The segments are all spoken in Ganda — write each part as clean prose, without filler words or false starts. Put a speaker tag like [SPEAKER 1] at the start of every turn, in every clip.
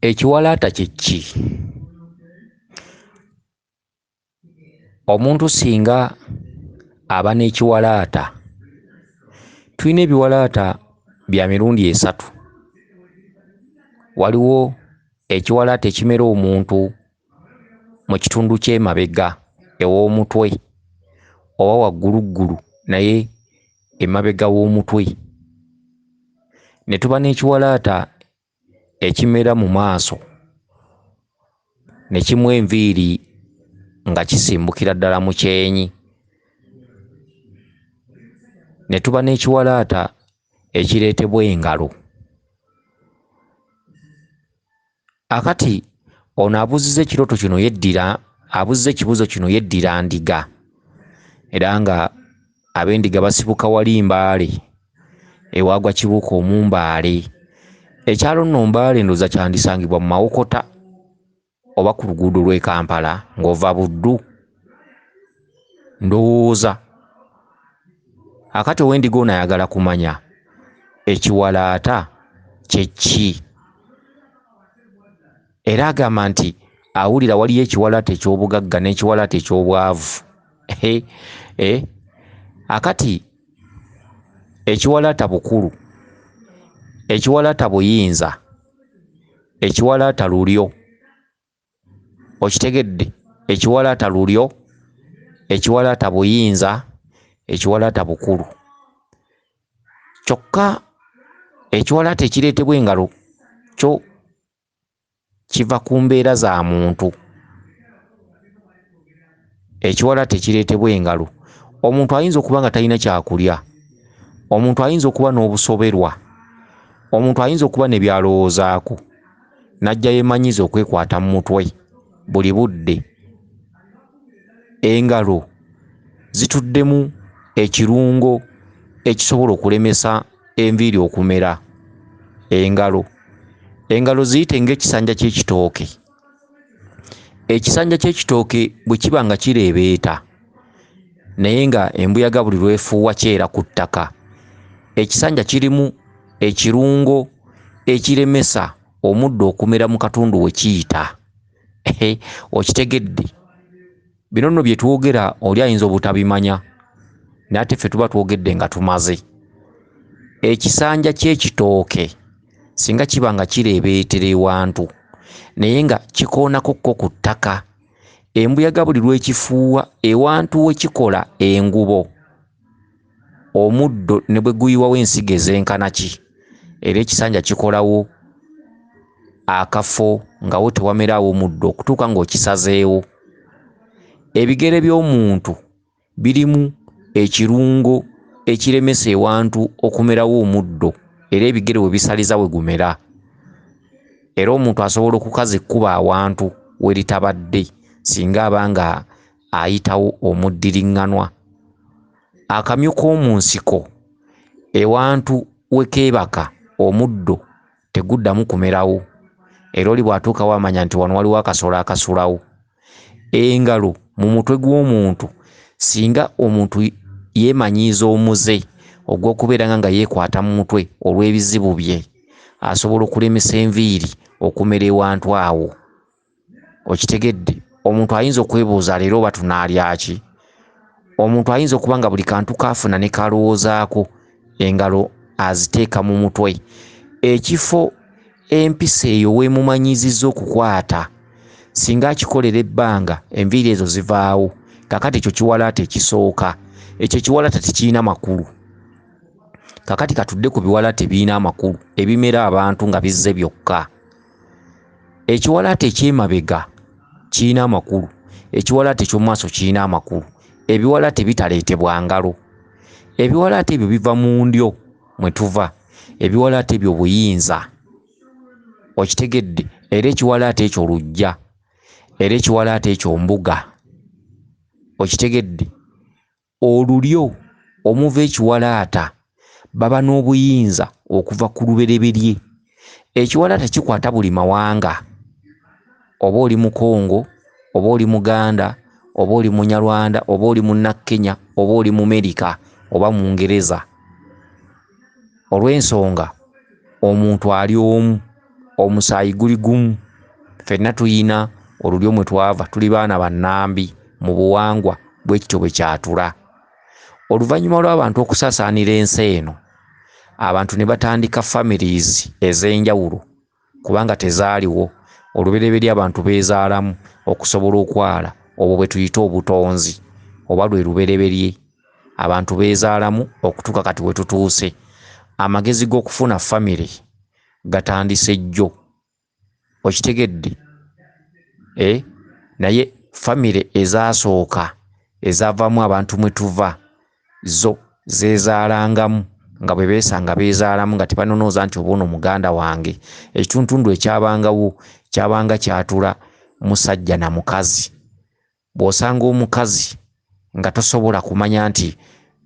[SPEAKER 1] Ekiwalaata kye ki? Omuntu singa aba n'ekiwalaata, tulina ebiwalaata bya mirundi esatu. Waliwo ekiwalaata ekimera omuntu mu kitundu ky'emabega ew'omutwe oba wagguluggulu naye emabega w'omutwe. Ne tuba n'ekiwalaata ekimera mu maaso ne kimu enviiri nga kisimbukira ddala mu kyenyi. Ne tuba n'ekiwalaata ekireetebwa engalo. Akati ono abuzizza ekibuuzo kino yeddira ndiga, era nga ab'endiga basibuka wali Mbaale ewaagwa Kibuuka Omumbaale. Ekyalo nno Mbaale ndowooza kyandisangibwa mu Mawokota oba ku luguudo lw'e Kampala ng'ova Buddu ndowooza. Akati ow'endiga ono ayagala kumanya ekiwalaata kye ki, era agamba nti awulira waliyo ekiwalaata eky'obugagga n'ekiwalaata eky'obwavu. Akati ekiwalaata bukulu, ekiwalaata buyinza, ekiwalaata lulyo. Okitegedde? Ekiwalaata lulyo, ekiwalaata buyinza, ekiwalaata bukulu. Kyokka ekiwalaata ekireetebwa engalo kyo kiva ku mbeera za muntu. Ekiwalaata ekireetebwa engalo, omuntu ayinza okuba nga talina kyakulya, omuntu ayinza okuba n'obusoberwa, omuntu ayinza okuba ne byalowoozaako n'ajja yeemanyiza okwekwata mu mutwe buli budde. Engalo zituddemu ekirungo ekisobola okulemesa enviiri okumera. Engalo ziyite ng'ekisanja ky'ekitooke. Ekisanja ky'ekitooke bwe kiba nga kireebeeta naye nga embuyaga buli lwefuuwa kyera ku ttaka, ekisanja kirimu ekirungo ekiremesa omuddo okumera mu katundu we kiyita. Okitegedde? Bino nno bye twogera oli ayinza obutabimanya, naye ate ffe tuba twogedde nga tumaze. Ekisanja ky'ekitooke singa kiba nga kireebeetera ewantu naye nga kikoonakokko ku ttaka, embuyaga buli lw'ekifuuwa ewantu we kikola engubo, omuddo ne bwe guyiwawo ensigo ezenkana ki, era ekisanja kikolawo akafo nga wo tewameraawo muddo okutuuka ng'okisazeewo. Ebigere by'omuntu birimu ekirungo ekiremesa ewantu okumerawo omuddo, era ebigere we bisaliza we gumera. Era omuntu asobola okukaza ekkuba awantu we litabadde singa aba nga ayitawo omuddiriŋŋanwa. Akamyu k'omu nsiko ewantu we keebaka omuddo teguddamu kumerawo, era oli bw'atuukawo amanya nti wano waliwo akasolo akasulawo. Engalo mu mutwe gw'omuntu singa omuntu yeemanyiiza omuze ogw'okubeera nga yeekwata mu mutwe olw'ebizibu bye, asobola okulemesa enviiri okumera ewantu awo. Okitegedde? Omuntu ayinza okwebuuza leero oba tunaalya ki? Omuntu ayinza okuba nga buli kantu kaafuna ne kalowoozaako, engalo aziteeka mu mutwe. Ekifo empisa eyo weemumanyiizizza okukwata singa akikolera ebbanga enviiri ezo zivaawo. Kakati ekyo kiwalaata ekisooka. Ekyo ekiwalaata tekirina makulu. Kakati katudde ku biwalaata ebirina amakulu ebimera abantu nga bizze byokka. Ekiwalaata eky'emabega kirina amakulu, ekiwalaata eky'omu maaso kirina amakulu. Ebiwalaata ebitaleetebwa ngalo, ebiwalaata ebyo biva mu ndyo mwe tuva, ebiwalaata ebyo buyinza. Okitegedde? Era ekiwalaata ekyo luggya, era ekiwalaata ekyo mbuga. Okitegedde? Olulyo omuva ekiwalaata baba n'obuyinza okuva ku lubereberye. Ekiwalaata kikwata buli mawanga, oba oli Mukongo, oba oli Muganda, oba oli Munyarwanda, oba oli Munnakenya, oba oli mu Amerika oba mu Ngereza. Olw'ensonga omuntu ali omu omusaayi guli gumu. Ffenna tuyina olulyo mwe twava, tuli baana bannambi mu buwangwa bwe kityo bwe kyatula. Oluvannyuma lw'abantu okusaasaanira ensi eno, abantu ne batandika families ez'enjawulo kubanga tezaaliwo. Olubereberye abantu beezaalamu okusobola okwala, obwo bwe tuyita obutonzi oba lwe lubereberye. Abantu beezaalamu okutuuka kati we tutuuse. Amagezi g'okufuna famire gatandise jjo, okitegedde? Naye famire ezaasooka ezaavaamu abantu mwe tuva, zo zeezaalangamu nga bwe beesanga beezaalamu nga tebanonooza nti oba ono muganda wange. Ekituntundu ekyabangawo kyabanga kyatula musajja na mukazi. Bw'osanga omukazi nga tosobola kumanya nti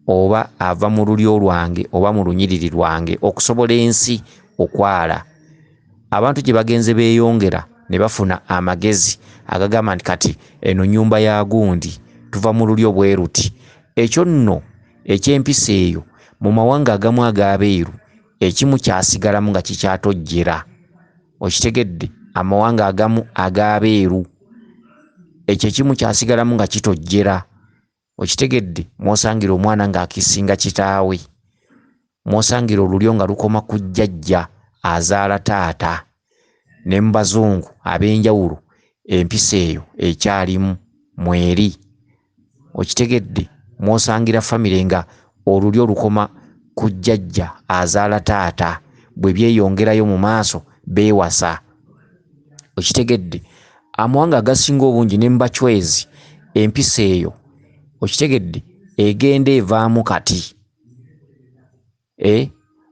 [SPEAKER 1] oba ava mu lulyo lwange oba mu lunyiriri lwange, okusobola ensi okwala, abantu gye bagenze beeyongera ne bafuna amagezi agagamba nti kati eno nnyumba ya gundi, tuva mu lulyo bwe ruti. Ekyo nno eky'empisa eyo mu mawanga agamu ag'abeeru ekimu kyasigalamu nga kikyatojjera, okitegedde? Amawanga agamu ag'abeeru ekyo ekimu kyasigalamu nga kitojjera, okitegedde? Mwosangira omwana ng'akisinga kitaawe, mwosangira olulyo nga lukoma ku jjajja azaala taata. Ne mu bazungu ab'enjawulo empisa eyo ekyalimu mweri, okitegedde? Mwosangira famire nga olulyo lukoma ku jjajja azaala taata, bwe byeyongerayo mu maaso beewasa, okitegedde? Amawanga agasinga obungi ne mu bachwezi empisa eyo, okitegedde, egenda evaamu kati.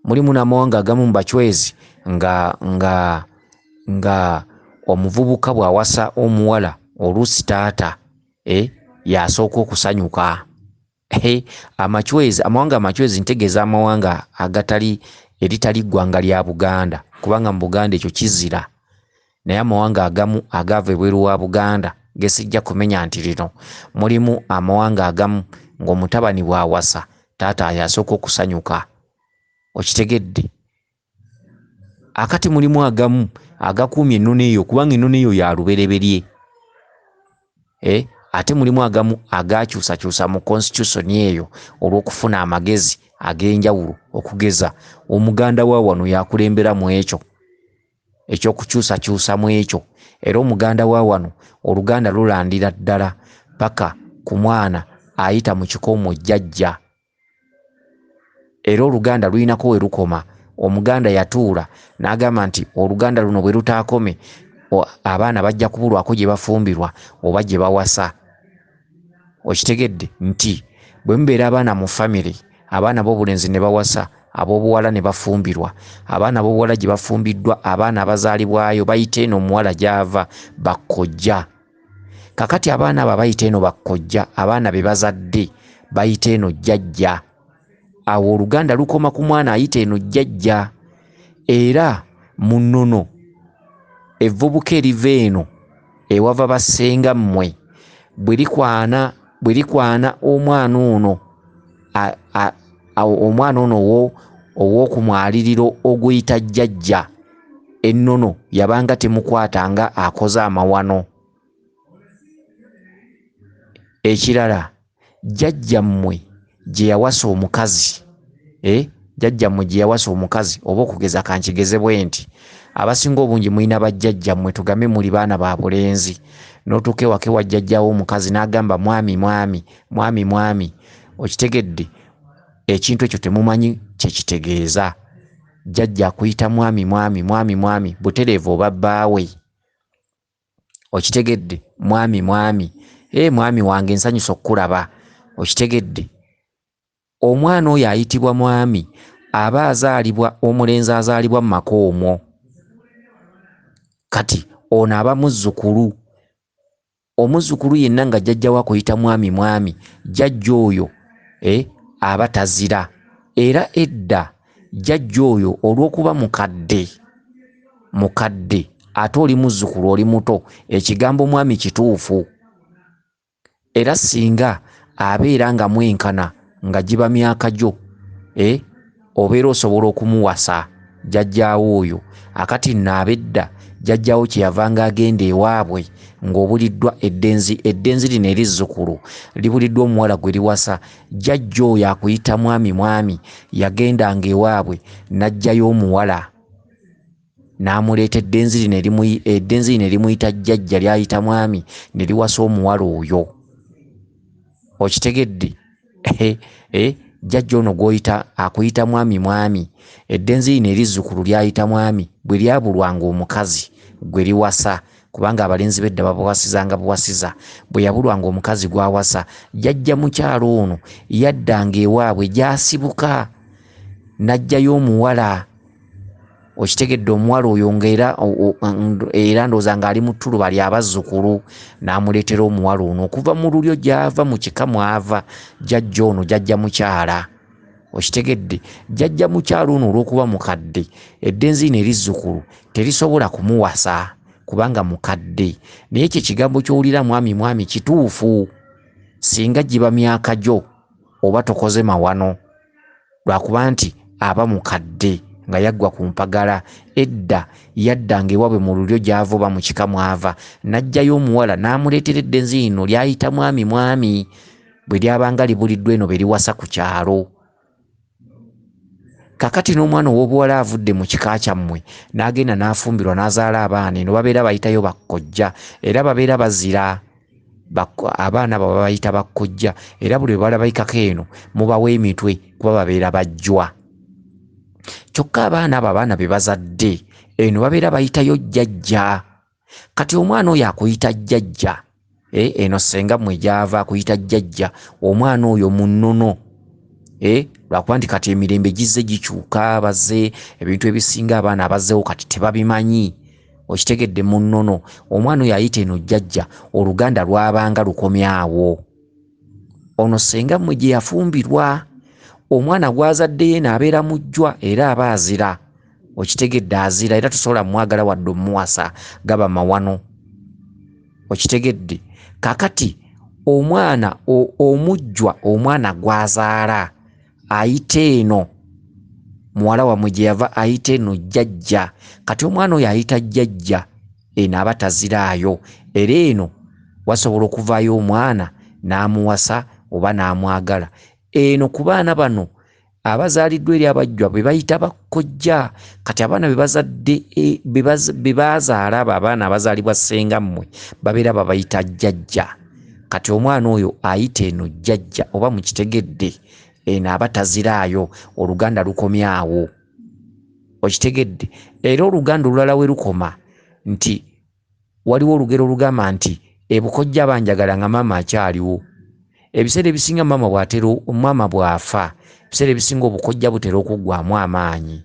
[SPEAKER 1] Mulimu n'amawanga agamu mu bachwezi nga omuvubuka bw'awasa omuwala oluusi taata y'asooka okusanyuka. Amawanga amachwezi ntegeeza amawanga eritali ggwanga lya Buganda, kubanga mu Buganda ekyo kizira. Naye amawanga agamu agaava ebweru wa Buganda gesijja kumenya nti lino, mulimu amawanga agamu ng'omutabani bw'awasa taata yasooka okusanyuka, okitegedde? Akati mulimu agamu agakuumya ennono eyo kubanga ennono eyo ya lubereberye. Ate mulimu agamu agakyusakyusa mu constitution eyo olw'okufuna amagezi ag'enjawulo, okugeza omuganda wa wano yakulembera mu ekyo ekyokukyusakyusa mu ekyo. Era omuganda wa wano oluganda lulandira ddala paka ku mwana ayita mu kikoomo jjajja. Era oluganda lulinako we lukoma. Omuganda yatuula n'agamba nti oluganda luno bwe lutaakome abaana bajja kubulwako gye bafumbirwa oba gye bawasa, okitegedde? Nti bwe mubeera abaana mu famire, abaana b'obulenzi ne bawasa, ab'obuwala ne bafumbirwa, abaana b'obuwala gye bafumbiddwa, abaana abazaalibwayo bayita eno omuwala gy'ava bakkojja. Kakati abaana abo bayita eno bakkojja, abaana be bazadde bayita eno jjajja. Awo oluganda lukoma ku mwana ayita eno jjajja. Era mu nnono evvubuka eriva eno ewava bassenga mmwe bwe likwana omwana ono omwana ono ow'okumwaliriro oguyita jjajja, ennono yabanga temukwatanga akoze amawano. Ekirala, jjajjammwe gye yawasa omukazi, jjajjammwe gye yawasa omukazi, oba okugeza kankigeze bwe nti abasinga obungi mulina bajjajjammwe, tugambe muli baana ba bulenzi, n'otuuka ewaka ewa jjajjaawo omukazi n'agamba mwami mwami mwami mwami, okitegedde? Ekintu ekyo temumanyi kye kitegeeza. Jjajja akuyita mwami mwami mwami mwami butereevu oba bbaawe, okitegedde? Mwami mwami, mwami wange nsanyusa okkulaba, okitegedde? Omwana oyo ayitibwa mwami aba azaalibwa, omulenzi azaalibwa mu maka omwo. Kati ono aba muzzukulu, omuzzukulu yenna nga jjajja we akuyita mwami mwami, jjajja oyo aba tazira. Era edda jjajja oyo olw'okuba mukadde ate oli muzzukulu, oli muto, ekigambo mwami kituufu. Era singa abeera nga mwenkana nga giba myaka gyo, obeera osobola okumuwasa jjajjaawo oyo akati nno abedda jjajjaawo kyeyavanga agenda ewaabwe ng'obuliddwa eddenzi lino erizzukulu libuliddwa omuwala gwe liwasa. Jjajja oyo akuyita mwami yagendanga ewaabwe n'ajjayo omuwala n'amuleeta eddenzi lino erimuyita jjajja lyayita mwami ne liwasa omuwala oyo. Okitegedde? Jjajja ono gw'oyita akuyita mwami eddenzi lino erizzukulu lyayita mwami bwe lyabulwanga omukazi gwe liwasa, kubanga abalenzi bedda babawasizanga buwasiza. Bwe yabulwanga omukazi gw'awasa, jjajja mukyalo ono yaddanga ewaabwe gy'asibuka n'ajjayo omuwala. Okitegedde? Omuwala oyo era ndowooza ng'ali mu ttuluba lyabazzukulu n'amuleetera omuwala ono okuva mu lulyo gy'ava mu kika mw'ava jjajja ono jjajja mukyala. Okitegedde? Jjajja mukyala ono olw'okuba mukadde eddenzi lino erizzukulu terisobola kumuwasa kubanga mukadde. Naye ekyo ekigambo ky'owulira mwami kituufu singa giba myaka gyo oba tokoze mawano, lwakuba nti aba mukadde nga yaggwa ku mpagala. Edda yaddanga ewaabwe mu lulyo gy'ava oba mu kika mw'ava n'ajjayo omuwala n'amuleetera eddenzi lino lyayita mwami bwe lyabanga libuliddwa eno be liwasa ku kyalo. Kakati n'omwana ow'obuwala avudde mu kika kyammwe n'agenda n'afumbirwa n'azaala abaana, eno babeera bayitayo bakkojja era babeera bazira. Abaana abo babayita bakkojja era buli bwe balabayikako eno mubawa emitwe kuba babeera bajjwa. Kyokka abaana be bazadde eno babeera bayitayo jjajja. Kati omwana oyo akuyita jjajja, eno senga mmwe gy'ava akuyita jjajja, omwana oyo mu nnono. Lwakuba nti kati emirembe gizze gikyuka, bazze ebintu ebisinga abaana abazzewo kati tebabimanyi. Okitegedde? Mu nnono omwana oyo ayita eno jjajja, oluganda lwabanga lukomyawo. Ono senga mmwe gye yafumbirwa. Omwana gw'azaddeyo n'abeera mujjwa era aba azira. Okitegedde? Azira era tosobola mwagala wadde omuwasa, gaba mawano. Okitegedde? Kakati omwana omujjwa, omwana gw'azaala ayita eno muwala wamwe gye yava ayita eno jjajja. Kati omwana oyo ayita jjajja, eno aba taziraayo era eno wasobola okuvaayo omwana n'amuwasa oba n'amwagala. Eno ku baana bano abazaaliddwa eri abajjwa be bayita bakkojja. Kati abaana be bazaala abo abaana abazaalibwa ssenga mmwe babeera babayita jjajja. Kati omwana oyo ayita eno jjajja oba mukitegedde? Eno aba taziraayo, oluganda lukomyawo. Okitegedde? Era oluganda olulala we lukoma nti waliwo olugero olugamba nti ebukojja banjagala nga maama akyaliwo. Ebiseera ebisinga maama bw'afa, ebiseera ebisinga obukojja butera okuggwaamu amaanyi.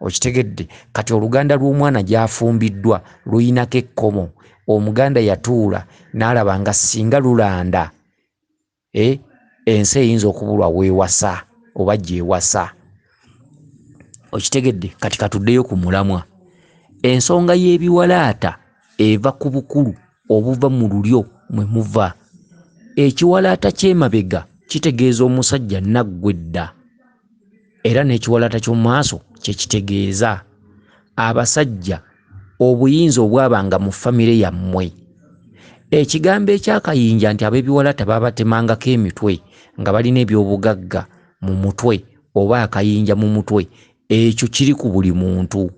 [SPEAKER 1] Okitegedde? Kati oluganda lw'omwana gy'afumbiddwa luyinako ekkomo. Omuganda yatuula n'alaba nga singa lulanda ensi eyinza okubulwa weewasa oba gyewasa. Okitegedde? Kati katuddeyo ku mulamwa. Ensonga y'ebiwalaata eva ku bukulu obuva mu lulyo mwe muva. Ekiwalaata ky'emabega kitegeeza omusajja naggwedda era n'ekiwalaata ky'omu maaso kye kitegeeza abasajja obuyinza obwabanga mu famire yammwe. Ekigambo ekyakayinja nti ab'ebiwalaata baabatemangako emitwe nga balina ebyobugagga mu mutwe oba akayinja mu mutwe, ekyo kiri ku buli muntu.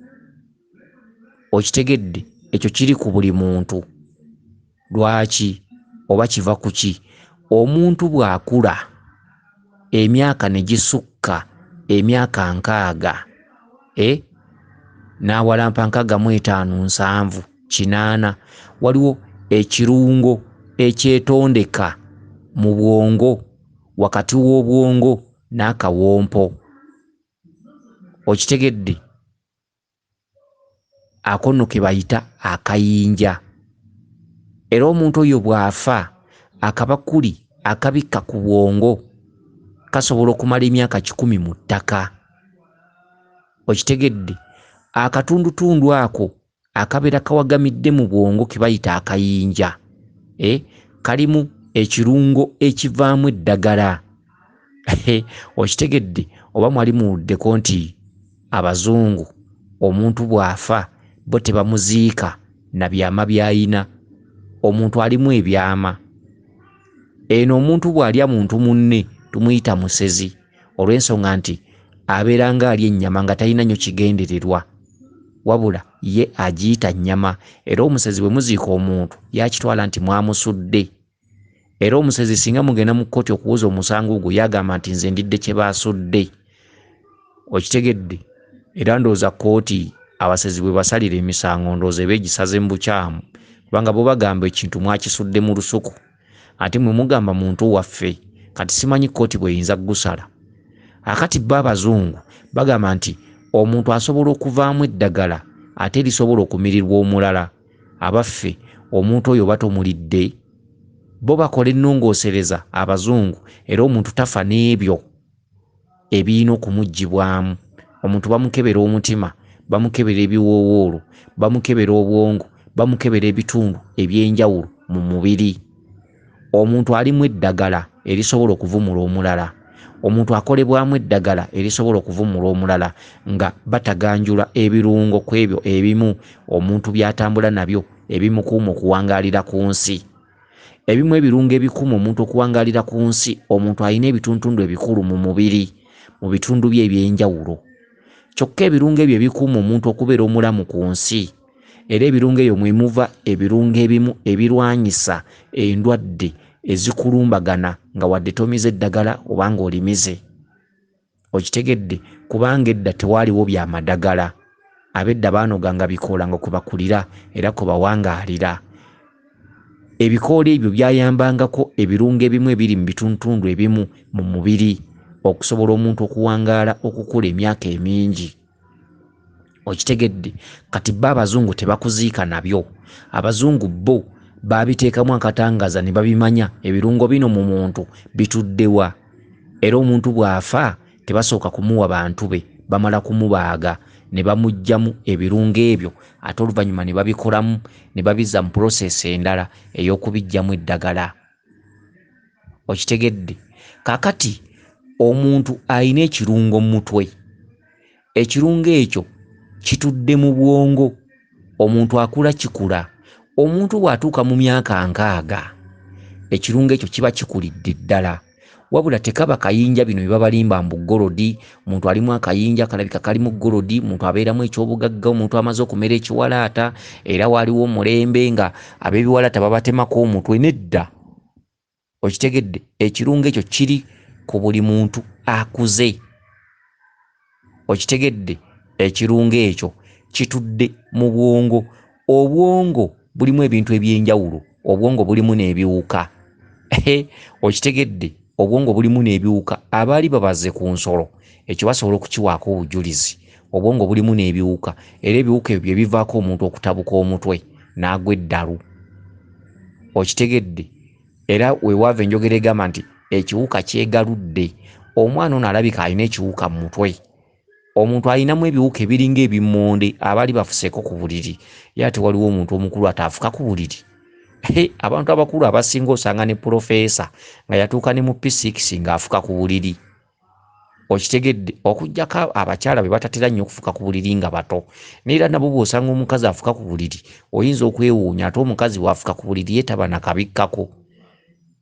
[SPEAKER 1] Okitegedde? Ekyo kiri ku buli muntu. Lwaki oba kiva ku ki? Omuntu bw'akula emyaka ne gisukka emyaka 60 n'awalampa 65, 70, 80, waliwo ekirungo ekyetondeka mu bwongo wakati w'obwongo n'akawompo. Okitegedde? Ako nno ke bayita akayinja. Era omuntu oyo bw'afa akabakuli akabikka ku bwongo kasobola okumala emyaka 10 mu ttaka. Okitegedde? Akatundutundu ako akabeera kawagamidde mu bwongo ke bayita akayinja kalimu ekirungo ekivaamu eddagala. Okitegedde? Oba mwali muwuddeko nti Abazungu omuntu bw'afa bo tebamuziika na byama by'ayina. Omuntu alimu ebyama. Eno omuntu bw'alya muntu munne tumuyita musezi olw'ensonga nti abeera ng'alya ennyama nga talina nnyo kigendererwa, wabula ye agiyita nnyama. Era omusezi bwe muziika omuntu yakitwala nti mwamusudde. Era omusezi singa mugenda mu kkooti okuwuza omusango gwo yagamba nti nze ndidde kye baasudde. Okitegedde? Era ndowooza kkooti abasezi bwe basalira emisango ndowooza beegisaze mu bukyamu, kubanga bo bagamba ekintu mwakisudde mu lusuku ate mwe mugamba muntu waffe. Kati simanyi kkooti bweyinza kugusala. Akati bo abazungu bagamba nti omuntu asobola okuvaamu eddagala ate lisobola okumirirwa omulala. Abaffe omuntu oyo batomulidde. Bo bakola ennongoosereza abazungu, era omuntu tafa n'ebyo ebirina okumuggyibwamu. Omuntu bamukebera omutima, bamukebera ebiwoowoolo, bamukebera obwongo, bamukebera ebitundu eby'enjawulo mu mubiri. Omuntu alimu eddagala erisobola okuvumula omulala. Omuntu akolebwamu eddagala erisobola okuvumula omulala nga bataganjula ebirungo ku ebyo ebimu omuntu by'atambula nabyo ebimukuuma okuwangaalira ku nsi. Ebimu ebirungo ebikuuma omuntu okuwangaalira ku nsi, omuntu alina ebituntundu ebikulu mu mubiri, mu bitundu bye eby'enjawulo. Kyokka ebirungo ebyo ebikuuma omuntu okubeera omulamu ku nsi, era ebirungo ebyo mwe muva ebirungo ebimu ebirwanyisa endwadde ezikulumbagana nga wadde tomize eddagala oba ng'olimize. Okitegedde? Kubanga edda tewaaliwo byamadagala. Ab'edda baanoganga bikoola nga kwe bakulira era kwe bawangaalira. Ebikoola ebyo byayambangako ebirungo ebimu ebiri mu bituntundu ebimu mu mubiri okusobola omuntu okuwangaala okukula emyaka emingi. Okitegedde? Kati bo abazungu tebakuziika nabyo. Abazungu bo babiteekamu akatangaza ne babimanya ebirungo bino mu muntu bituddewa. Era omuntu bw'afa tebasooka kumuwa bantu be, bamala kumubaaga ne bamuggyamu ebirungo ebyo ate oluvannyuma ne babikolamu ne babizza mu purosesi endala ey'okubiggyamu eddagala. Okitegedde? Kaakati omuntu alina ekirungo mu mutwe. Ekirungo ekyo kitudde mu bwongo. Omuntu akula kikula. Omuntu bw'atuuka mu myaka 60 ekirungo ekyo kiba kikulidde ddala, wabula tekaba kayinja bino bye babalimba mbu golodi. Omuntu alimu akayinja kalabika kalimu golodi, omuntu abeeramu ekyobugagga, omuntu amaze okumera ekiwalaata, era waliwo omulembe nga ab'ebiwalaata babatemako omutwe. Nedda. Okitegedde? Ekirungo ekyo kiri ku buli muntu akuze. Okitegedde? Ekirungo ekyo kitudde mu bwongo. Obwongo bulimu ebintu eby'enjawulo. Obwongo bulimu n'ebiwuka. Okitegedde? Obwongo bulimu n'ebiwuka. Abaali babaze ku nsolo ekyo basobola okukiwaako obujulizi. Obwongo bulimu n'ebiwuka, era ebiwuka ebyo bye bivaako omuntu okutabuka omutwe n'agwa eddalu. Okitegedde? Era weewaava enjogera egamba nti ekiwuka kyegaludde. Omwana ono alabika alina ekiwuka mu mutwe. Omuntu alinamu ebiwuka ebiringa ebimmonde abaali bafuseeko ku buliri. Ye ate waliwo omuntu omukulu ataafuka ku buliri. Abantu abakulu abasinga osanga ne pulofeesa nga yatuuka ne mu P6 ng'afuka ku buliri. Okitegedde? Okuggyako abakyala be batatera nnyo okufuka ku buliri nga bato. Neera nabo bw'osanga omukazi afuka ku buliri oyinza okwewuunya, ate omukazi bw'afuka ku buliri ye taba nakabikkako.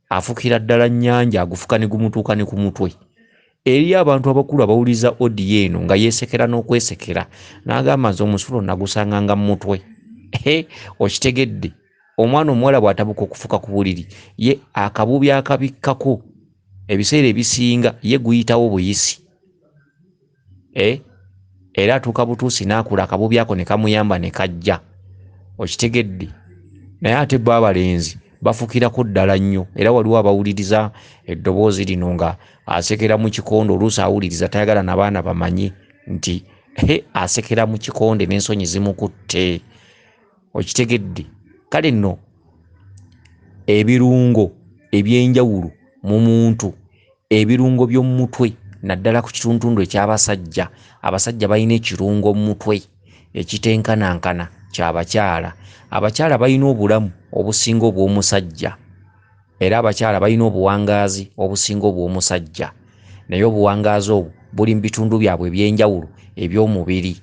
[SPEAKER 1] Afukira ddala nnyanja agufuka ne gumutuuka ne ku mutwe. Eri abantu abakulu abawuliza odiyo eno nga yeesekera n'okwesekera n'agamba nze omusulo nagusanganga mu mutwe. Okitegedde? Omwana omuwala bw'atabuka okufuka ku buliri ye akabubi akabikkako ebiseera ebisinga ye guyitawo buyisi. Era atuuka butuusi n'akula akabubi ako ne kamuyamba ne kajja. Okitegedde? Naye ate bo abalenzi bafukirako ddala nnyo, era waliwo abawuliriza eddoboozi lino nga asekera mu kikondo, oluusi awuliriza tayagala n'abaana bamanye nti asekera mu kikonde n'ensonyi zimukutte. Okitegedde? Kale nno ebirungo eby'enjawulo mu muntu, ebirungo by'omu mutwe naddala ku kituntundu eky'abasajja. Abasajja balina ekirungo mu mutwe ekitenkanankana ky'abakyala. Abakyala balina obulamu obusinga obw'omusajja, era abakyala balina obuwangaazi obusinga obw'omusajja, naye obuwangaazi obwo buli mu bitundu byabwe eby'enjawulo eby'omubiri.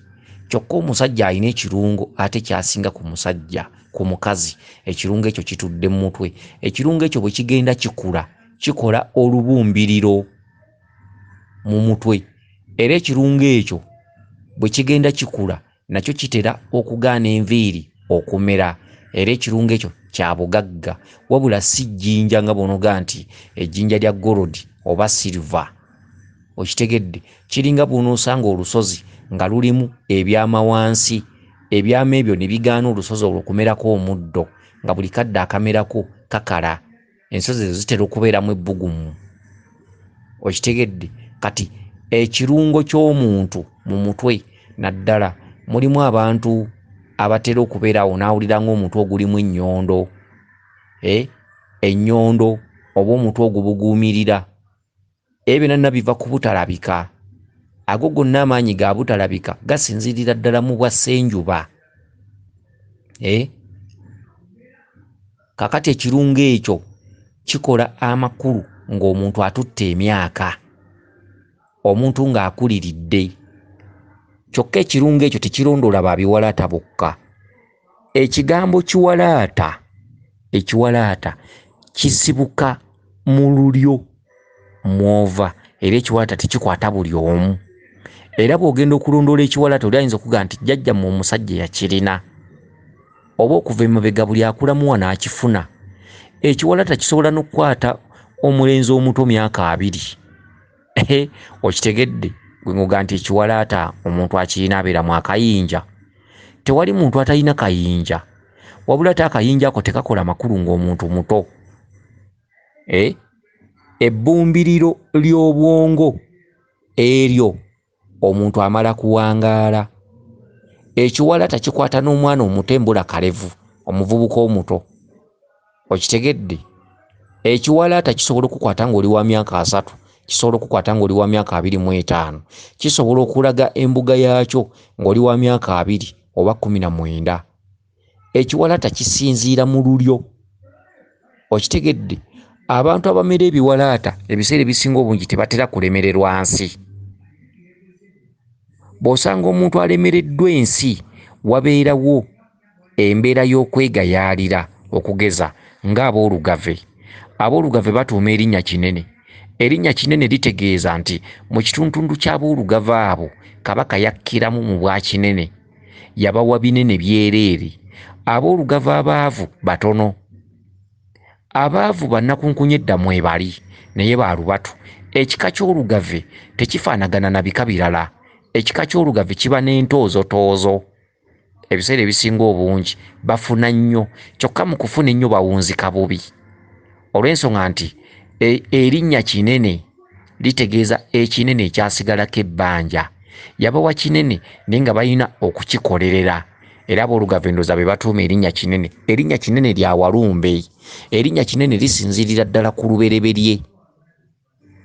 [SPEAKER 1] Kyokka omusajja alina ekirungo ate kyasinga ku musajja, ku mukazi, ekirungo ekyo kitudde mu mutwe. Ekirungo ekyo bwe kigenda kikula kikola olubumbiriro mu mutwe, era ekirungo ekyo bwe kigenda kikula nakyo kitera okugaana enviiri okumera, era ekirungo ekyo kya bugagga, wabula si jjinja nga bw'onoga nti ejjinja lya golodi oba silver. Okitegedde, kiringa bw'onoosanga olusozi nga lulimu ebyama wansi, ebyama ebyo ne bigaana olusozi olwo okumerako omuddo, nga buli kadde akamerako kakala, ensozi ezo zitera okubeeramu ebbugumu. Okitegedde, kati ekirungo ky'omuntu mu mutwe naddala mulimu abantu abatera okubeerawo n'awulira ng'omutwe ogulimu ennyondo, ennyondo oba omutwe ogubuguumirira. Ebyo byonna biva ku butalabika. Ago gonna amaanyi ga butalabika gasinziirira ddala mu bwa ssenjuba. Kakati ekirungo ekyo kikola amakulu ng'omuntu atutte emyaka, omuntu ng'akuliridde. Kyokka ekirungo ekyo tekirondoola ba biwalaata bokka. Ekigambo ekiwalaata kisibuka mu lulyo mw'ova, era ekiwalaata tekikwata buli omu. Era bw'ogenda okulondoola ekiwalaata oli ayinza okugaa nti jjajjammwe omusajja yakirina, oba okuva emabega buli akulamuwa n'akifuna. Ekiwalaata kisobola n'okukwata omulenzi omuto myaka 2. Okitegedde, gwe ngoga nti ekiwalaata omuntu akirina abeera mu akayinja. Tewali muntu atalina kayinja, wabula ate akayinja ako tekakola makulu ng'omuntu muto. Ebbumbiriro ly'obwongo eryo omuntu amala kuwangaala. Ekiwalaata kikwata n'omwana omutembula kalevu, omuvubuka omuto. Okitegedde, ekiwalaata kisobola okukwata ng'oli wa myaka 3, kisobola okukwata ng'oli wa myaka 25, kisobola okulaga embuga yaakyo ng'oli wa myaka 20 oba 19. Ekiwalaata kisinziira mu lulyo. Okitegedde, abantu abamera ebiwalaata ebiseera ebisinga obungi tebatera kulemererwa nsi. Bw'osanga omuntu alemereddwa ensi, wabeerawo embeera y'okwegayaalira, okugeza ng'aboolugave. Aboolugave batuuma erinnya Kinene. Erinnya Kinene litegeeza nti mu kitundu ky'aboolugave abo Kabaka yakkiramu mu bwa Kinene, yabawa binene byereere. Aboolugave abaavu batono. Abaavu bannakunkunya edda mwebali naye baalubatu. Ekika ky'olugave tekifaanagana na bika birala. Ekika ky'olugave kiba n'entoozotoozo. Ebiseera ebisinga obungi bafuna nnyo, kyokka mu kufuna ennyo bawunzika bubi. Olw'ensonga nti erinnya Kinene litegeeza ekinene ekyasigalako ebbanja. Yabawa kinene naye nga balina okukikolerera. Era aboolugave ndooza be batuuma erinnya Kinene. Erinnya Kinene lya walumbe. Erinnya Kinene lisinziirira ddala ku lubereberye.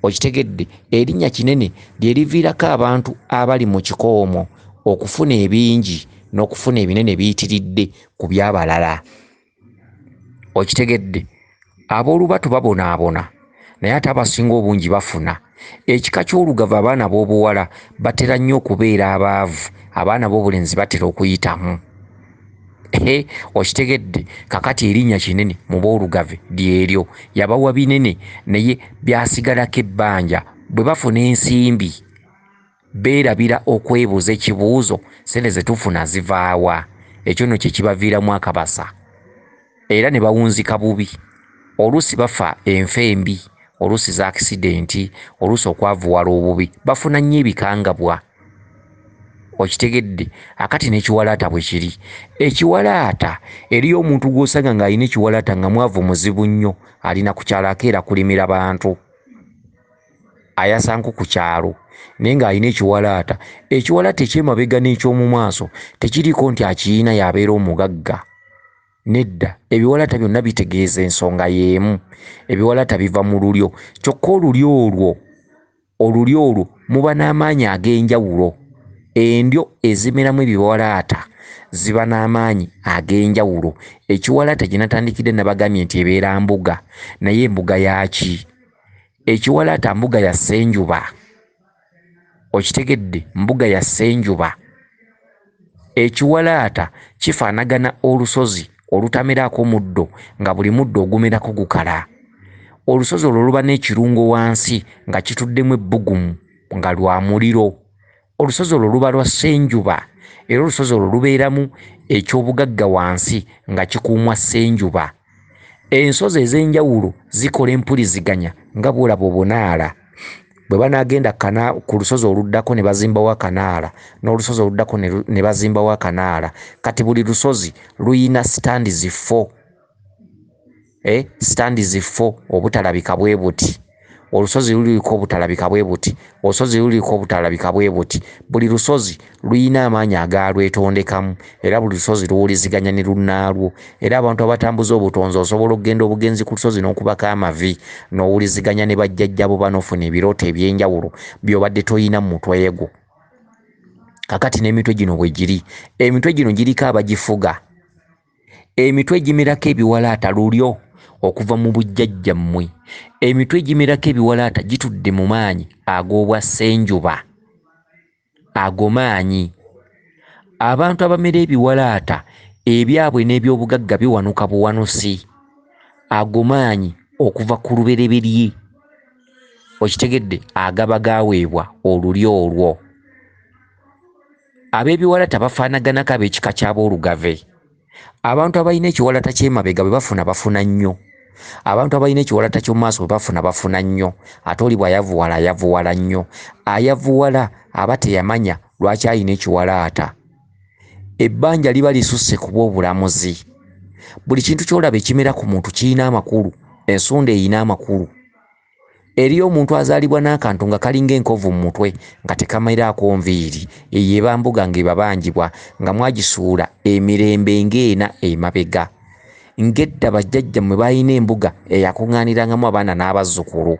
[SPEAKER 1] Okitegedde, erinnya Kinene lye liviirako abantu abali mu kikoomo okufuna ebingi n'okufuna ebinene biyitiridde ku by'abalala. Okitegedde, aboolubatu babonaabona naye ate abasinga obungi bafuna. Ekika ky'olugave abaana b'obuwala batera nnyo okubeera abaavu, abaana b'obulenzi batera okuyitamu. Okitegedde, kakati erinnya Kinene mu boolugave lyeryo. Yabawa binene naye byasigalako ebbanja. Bwe bafuna ensimbi beerabira okwebuuza ekibuuzo, sente ze tufuna zivaawa? Ekyo nno kye kibaviiramu akabasa. Era ne bawunzika bubi. Oluusi bafa enfa embi, oluusi za akisidenti, oluusi okwavuwala obubi. Bafuna nnyo ebikangabwa. Okitegedde, akati n'ekiwalaata bwe kiri. Ekiwalaata eriyo omuntu gw'osanga ng'alina ekiwalaata nga mwavu muzibu nnyo, alina ku kyalo akeera kulimira bantu, ayasa nku ku kyalo naye ng'alina ekiwalaata. Ekiwalaata eky'emabega n'eky'omu maaso tekiriiko nti akiyina y'abeera omugagga. Nedda, ebiwalaata byonna bitegeeza ensonga y'emu. Ebiwalaata biva mu lulyo, kyokka olulyo olwo muba n'amaanyi ag'enjawulo. Endyo ezimeramu ebiwalaata ziba n'amaanyi ag'enjawulo. Ekiwalaata gye natandikidde nabagambye nti ebeera mbuga, naye embuga yaki? Ekiwalaata mbuga ya Ssenjuba. okitegedde, mbuga ya Ssenjuba. Ekiwalaata kifaanagana olusozi olutamerako muddo nga buli muddo ogumerako gukala. Olusozi olwo luba n'ekirungo wansi nga kituddemu ebbugumu nga lwa muliro. Olusozi olwo luba lwa Ssenjuba era olusozi olwo lubeeramu eky'obugagga wansi nga kikuumwa Ssenjuba. Ensozi ez'enjawulo zikola empuliziganya nga bw'olaba Obunaala. Bwe banaagenda ku lusozi oluddako ne bazimbawo akanaala n'olusozi oluddako ne bazimbawo akanaala, kati buli lusozi luyina stands 4. Stands 4 obutalabika bwe buti. Olusozi luliko obutalabika bwe buti, olusozi luliko obutalabika bwe buti. Buli lusozi luyina amaanyi agalwetondekamu era buli lusozi luwuliziganya ne lunnaalwo. Era abantu abatambuza obutonzi osobola okugenda obugenzi ku lusozi n'okubako amavi n'owuliziganya ne bajjajjabo banofuna ebirooto eby'enjawulo by'obadde toyina mu mutwe gwo. Kakati n'emitwe gino bwe giri, emitwe gino giriko abagifuga. Emitwe egimerako ebiwalaata lulyo okuva mu bujjajjammwe. Emitwe egimerako ebiwalaata gitudde mu maanyi ag'obwa Ssenjuba. Ago maanyi. Abantu abamera ebiwalaata ebyabwe n'ebyobugagga biwanuka buwanusi. Ago maanyi okuva ku lubereberye. Okitegedde, agaba gaweebwa olulyo olwo. Ab'ebiwalaata bafaanaganako ab'ekika ky'aboolugave. Abantu abalina ekiwalaata ky'emabega bwe bafuna nnyo. Abantu abalina ekiwalaata ky'omu maaso bwe bafuna nnyo. Ate oli bw'ayavuwala ayavuwala nnyo. Ayavuwala aba teyamanya lwaki alina ekiwalaata. Ebbanja liba lisusse ku bw'obulamuzi. Buli kintu ky'olaba ekimera ku muntu kirina amakulu. Ensonda erina amakulu. Eriyo omuntu azaalibwa n'akantu nga kalinga enkovu mu mutwe nga tekameraako nviiri. Eyo eba mbuga ng'eba bangibwa nga mwagisuula emirembe ng'ena emabega. Ng'edda bajjajjammwe balina embuga eyakuŋŋaanirangamu abaana n'abazzukulu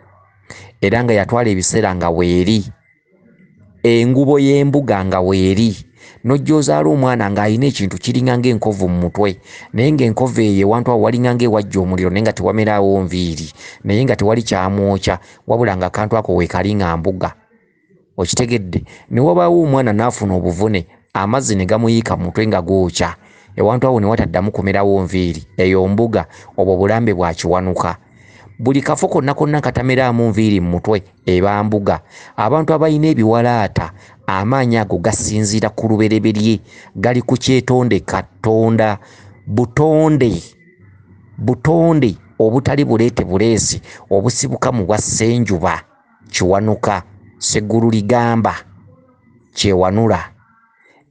[SPEAKER 1] era nga yatwala ebiseera nga weeri. Engubo y'embuga nga weeri. N'ojja ozaala omwana ng'alina ekintu kiringa ng'enkovu mu mutwe naye ng'enkovu eyo ewantu awo walinga ng'ewajja omuliro naye nga tewameraawo nviiri naye nga tewali kyamwokya wabula nga akantu ako weekali nga mbuga. Okitegedde, ne wabaawo omwana n'afuna obuvune amazzi ne gamuyiika mu mutwe nga gookya ewantu awo ne wataddamu kumerawo nviiri. Eyo mbuga, obwo bulambe bwa kiwanuka. Buli kafo konna konna katameraamu nviiri mu mutwe eba mbuga. Abantu abalina ebiwalaata amaanyi ago gasinziira ku lubereberye, gali ku kyetonde Katonda. Butonde obutali buleete buleesi obusibuka mu bwa Ssenjuba kiwanuka. Sseggulu ligamba kyewanula.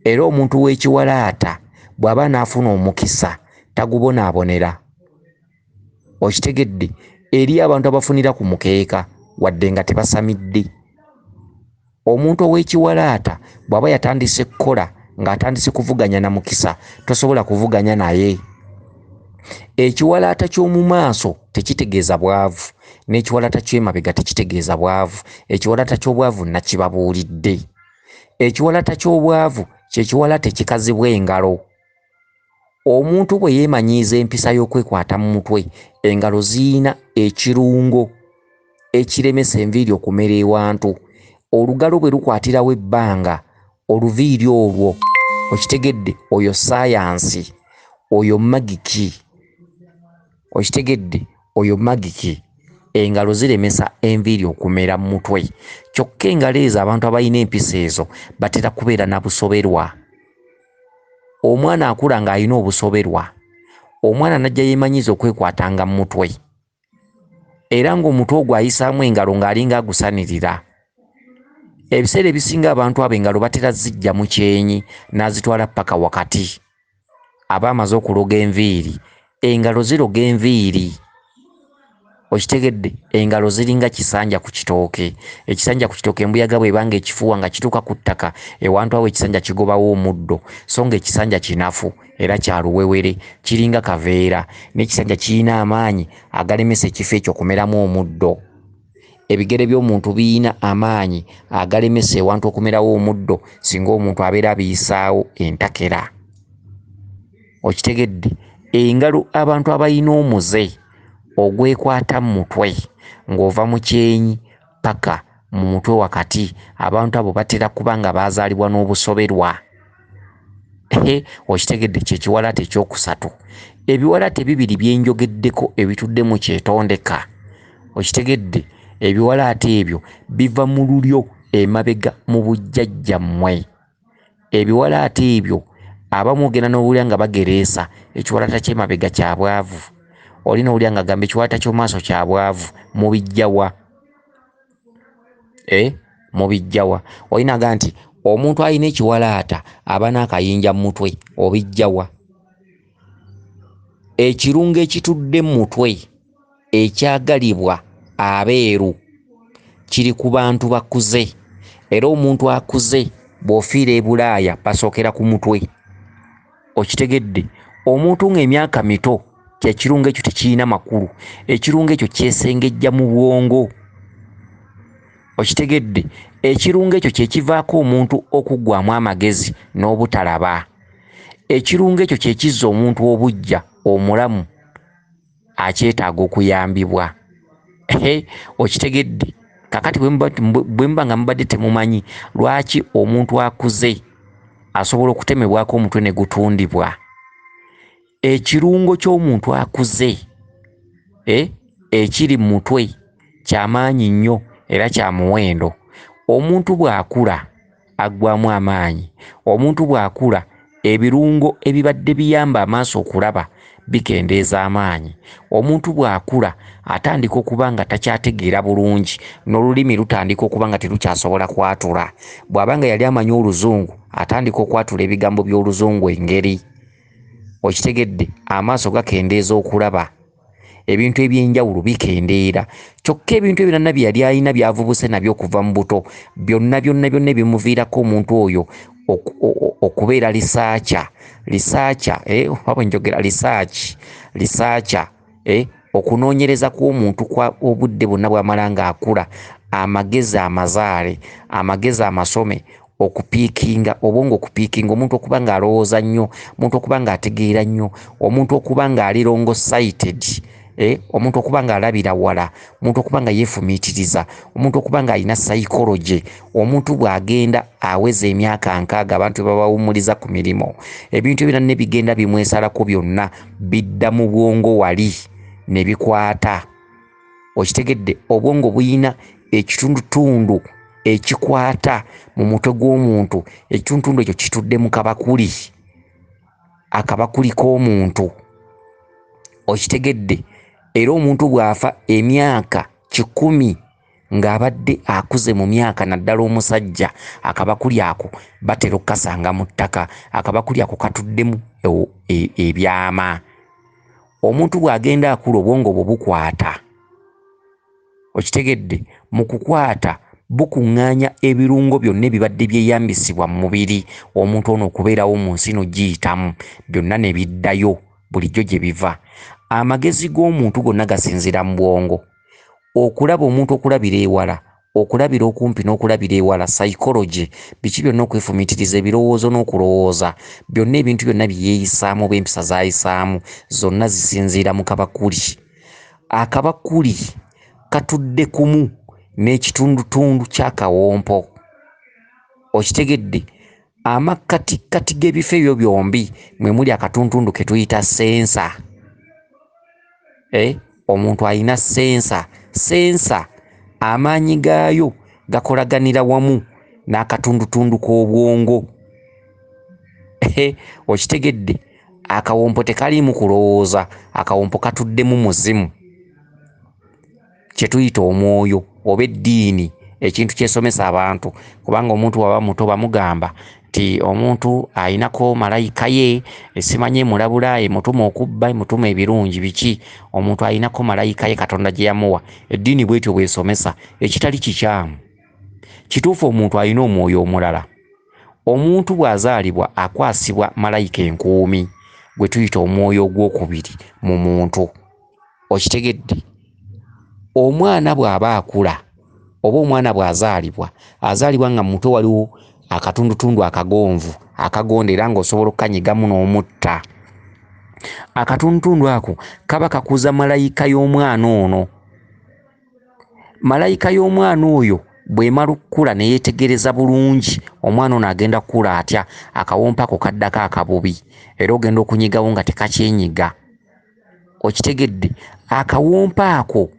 [SPEAKER 1] Era omuntu w'ekiwalaata bw'aba n'afuna omukisa tagubonaabonera. Okitegedde, eri abantu abafunira ku mukeeka wadde nga tebasamidde. Omuntu ow'ekiwalaata bw'aba yatandise kukola ng'atandise kuvuganya na mukisa tosobola kuvuganya naye. Ekiwalaata ky'omu maaso tekitegeeza bwavu n'ekiwalaata ky'emabega tekitegeeza bwavu. Ekiwalaata ky'obwavu nakibabuulidde. Ekiwalaata ky'obwavu kye kiwalaata ekikazibwa engalo. Omuntu bwe yeemanyiiza empisa y'okwekwata mu mutwe, engalo ziyina ekirungo ekiremesa enviiri okumera ewantu. Olugalo bwe lukwatirawo ebbanga, oluviiri olwo okitegedde, oyo saayansi, oyo magiki. Okitegedde, oyo magiki. Engalo ziremesa enviiri okumera mu mutwe. Kyokka engalo ezo abantu abalina empisa ezo batera kubeera na busoberwa. Omwana akula ng'alina obusoberwa. Omwana najja yeemanyiiza okwekwatanga mu mutwe era ng'omutwe ogwo ayisaamu engalo ng'alinga agusanirira. Ebiseera ebisinga abantu abo engalo batera zijja mu kyenyi n'azitwala paka wakati. Aba amaze okuloga enviiri, engalo ziroga enviiri. Okitegedde, engalo ziringa kisanja ku kitooke. Ekisanja ku kitooke embuyaga bw'ebanga ekifuuwa nga kituuka ku ttaka ewantu awo ekisanja kigobawo omuddo so nga ekisanja kinafu era kya luwewere kiringa kaveera n'ekisanja kirina amaanyi agalemesa ekifo ekyo okumeramu omuddo. Ebigere by'omuntu biyina amaanyi agalemesa ewantu okumerawo omuddo singa omuntu abeera abiyisaawo entakera. Okitegedde, engalo abantu abalina omuze ogwekwata mu mutwe ng'ova mu kyenyi paka mu mutwe wakati abantu abo batera kuba nga bazaalibwa n'obusoberwa. Okitegedde kyekiwalaata ekyokusatu. Ebiwalaata bibiri byenjogeddeko ebitudde mu kyetondeka. Okitegedde ebiwalaata ebyo biva mu lulyo emabega mu bujjajjammwe. Ebiwalaata ebyo abamu ogenda n'owulira nga bagereesa ekiwalaata ky'emabega kya bwavu, oli n'owulira nga gamba ekiwalaata ky'omaaso kya bwavu. Mubijjawa mubijjawa olina agamba nti omuntu alina ekiwalaata aba n'akayinja mu mutwe. Obijjawa ekirungo ekitudde mu mutwe ekyagalibwa abeeru kiri ku bantu bakuze, era omuntu akuze bw'ofiira e Bulaaya basookera ku mutwe. Okitegedde omuntu ng'emyaka mito ekirungo ekyo tekirina makulu, ekirungo ekyo kyesengejja mu bwongo. Okitegedde ekirungo ekyo kye kivaako omuntu okuggwaamu amagezi n'obutalaba. Ekirungo ekyo kye kizza omuntu obujja omulamu akyetaaga okuyambibwa. Okitegedde kakati bwe muba nga mubadde temumanyi lwaki omuntu akuze asobola okutemebwako omutwe ne gutundibwa. Ekirungo ky'omuntu akuze ekiri mu mutwe ky'amaanyi nnyo era kya muwendo. Omuntu bw'akula aggwaamu amaanyi. Omuntu bw'akula ebirungo ebibadde biyamba amaaso okulaba bikendeeza amaanyi. Omuntu bw'akula atandika okuba nga takyategeera bulungi, n'olulimi lutandika okuba nga terukyasobola kwatula. Bw'aba nga yali amanyi Oluzungu atandika okwatula ebigambo by'Oluzungu engeri. Okitegedde amaaso gakendeeza okulaba, ebintu eby'enjawulo bikendeera. Kyokka ebintu ebirala bye yali alina by'avubuse nabyo okuva mu buto byonna bimuviirako omuntu oyo okubeera lisaaca okunoonyereza kw'omuntu kwa obudde bwonna bw'amala ng'akula, amagezi amazaale, amagezi amasome, okupiikinga obwongo, okupiikinga omuntu okuba ng'alowooza nnyo, omuntu okuba ng'ategeera nnyo, omuntu okuba ng'ali longo sighted, omuntu okuba ng'alabira wala, omuntu okuba nga yeefumiitiriza, omuntu okuba ng'alina psychology. Omuntu bw'agenda aweza emyaka 6 abantu babawumuliza ku mirimu, ebintu ebirala ne bigenda bimwesalako byonna bidda mu bwongo wali ne bikwata. Okitegedde obwongo buyina ekitundutundu ekikwata mu mutwe gw'omuntu. Ekitundutundu ekyo kitudde mu kabakuli, akabakuli k'omuntu. Okitegedde era omuntu bw'afa emyaka 100 ng'abadde akuze mu myaka, naddala omusajja, akabakuli ako batera okukasanga mu ttaka. Akabakuli ako katuddemu ebyama. Omuntu bw'agenda akula obwongo bwe bukwata. Okitegedde mu kukwata bukuŋŋaanya ebirungo byonna ebibadde byeyambisibwa mu mubiri omuntu ono okubeerawo mu nsi no giyitamu, byonna ne biddayo bulijjo gye biva. Amagezi g'omuntu gonna gasinzira mu bwongo. Okulaba omuntu, okulabira ewala, okulabira okumpi n'okulabira ewala, psychology, biki byonna, okwefumiitiriza, ebirowoozo n'okulowooza, byonna ebintu byonna byeyeeyisaamu oba empisa zaayisaamu zonna zisinziira mu kabakuli. Akabakuli katudde kumu n'ekitundutundu ky'akawompo. Okitegedde amakkatikkati g'ebifo ebyo byombi mwe muli akatundutundu ke tuyita sensa. Omuntu alina sensa amaanyi gaayo gakolaganira wamu n'akatundutundu k'obwongo. Okitegedde akawompo tekaliimu kulowooza, akawompo katuddemu muzimu, kye tuyita omwoyo oba eddiini, ekintu kyesomesa abantu. Kubanga omuntu waba muto bamugamba nti omuntu ayinako malayika ye, esimanye mulabula, emutuma okubba, emutuma ebirungi biki. Omuntu ayinako malayika ye Katonda gye yamuwa. Eddiini bwetyo bwesomesa, ekitali kikyamu. Kituufu omuntu alina omwoyo omulala. Omuntu bw'azaalibwa akwasibwa malayika enkuumi gwe tuyita omwoyo ogwokubiri mu muntu. Okitegedde omwana bw'aba akula oba omwana bw'azaalibwa, azaalibwa nga mu mutwe waliwo akatundutundu akagonvu akagonda era ng'osobola okukanyigamu n'omutta. Akatundutundu ako kaba kakuza malayika y'omwana ono. Malayika y'omwana oyo bw'emala okukula ne yeetegereza bulungi omwana ono agenda kukula atya, akawompo ako kaddako akabubi era ogenda okunyigawo nga tekakyenyiga. Okitegedde? Akawompo ako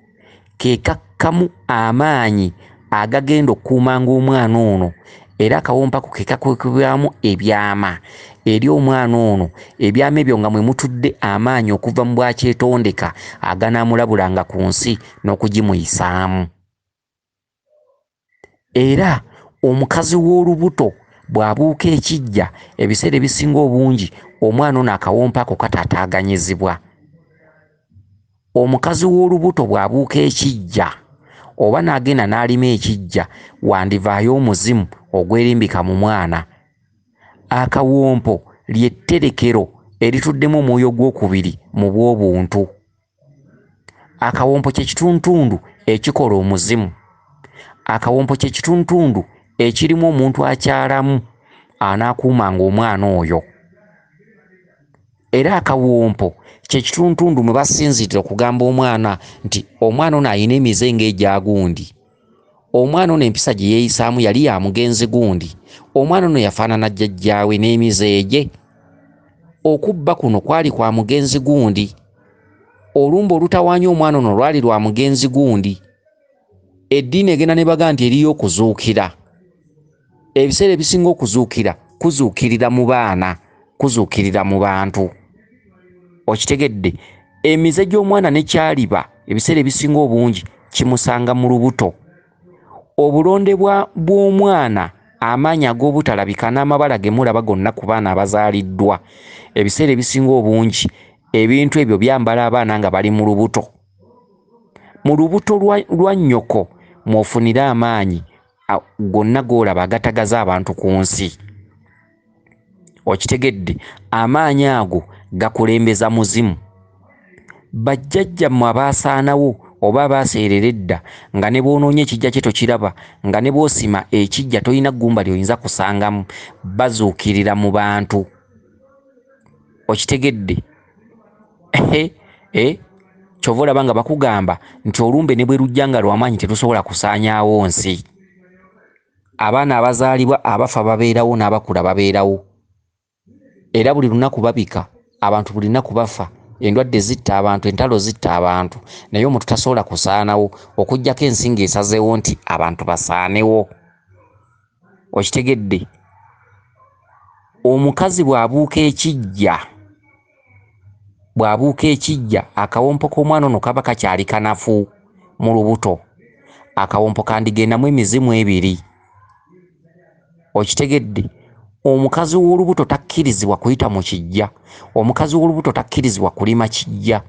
[SPEAKER 1] ke kakkamu amaanyi agagenda okukuumanga omwana ono, era akawompo ako ke kakwekebwamu ebyama eri omwana ono, ebyama ebyo nga mwe mutudde amaanyi okuva mu bwakyetondeka aganaamulabulanga ku nsi n'okugimuyisaamu. Era omukazi w'olubuto bw'abuuka ekijja, ebiseera ebisinga obungi omwana ono akawompo ako kataataaganyizibwa. Omukazi w'olubuto bw'abuuka ekijja oba n'agenda n'alima ekijja, wandivaayo omuzimu ogwerimbika mu mwana. Akawompo ly'etterekero erituddemu omwoyo gwokubiri mu bw'obuntu. Akawompo kye kituntundu ekikola omuzimu. Akawompo kye kituntundu ekirimu omuntu akyalamu anaakuumanga omwana oyo. Era akawompo kye kituntundu mwe basinziirira okugamba omwana nti omwana ono ayina emize ng'egya gundi. Omwana ono empisa gye yeeyisaamu yali ya mugenzi gundi. Omwana ono yafaanana jjajjaawe n'emize gye. Okubba kuno kwali kwa mugenzi gundi. Olumba olutawaanya omwana ono lwali lwa mugenzi gundi. Eddiini egenda ne baga nti eriyo okuzuukira. Ebiseera ebisinga okuzuukira kuzuukirira mu baana, kuzuukirira mu bantu. Okitegedde? Emize gy'omwana ne kyaliba ebiseera ebisinga obungi kimusanga mu lubuto. Obulonde bw'omwana, amaanyi ag'obutalabika n'amabala ge mulaba gonna ku baana abazaaliddwa, ebiseera ebisinga obungi ebintu ebyo byambala abaana nga bali mu lubuto. Mu lubuto lwa nnyoko mw'ofunira amaanyi gonna g'olaba agatagaza abantu ku nsi. Okitegedde? Amaanyi ago gakulembeza muzimu. Bajjajjammwe abaasaanawo oba abaaseerera edda nga ne bw'onoonya ekijja kye tokiraba, nga ne bw'osima ekijja tolina ggumba ly'oyinza kusangamu, bazuukirira mu bantu. Okitegedde? Kyova olaba nga bakugamba nti olumbe ne bwe lujja nga lw'amaanyi terusobola kusaanyaawo nsi. Abaana abazaalibwa abafa babeerawo n'abakula babeerawo. Era buli lunaku babika, abantu buli lunaku bafa. Endwadde zitta abantu, entalo zitta abantu, naye omuntu tasobola kusaanawo okuggyako ensinga esazeewo nti abantu basaanewo. Okitegedde? Omukazi bw'abuuka ekijja, akawompo k'omwana ono kaba kakyali kanafu mu lubuto. Akawompo kandigendamu emizimu ebiri. Okitegedde? Omukazi w'olubuto takkirizibwa kuyita mu kijja. Omukazi w'olubuto takkirizibwa kulima kijja.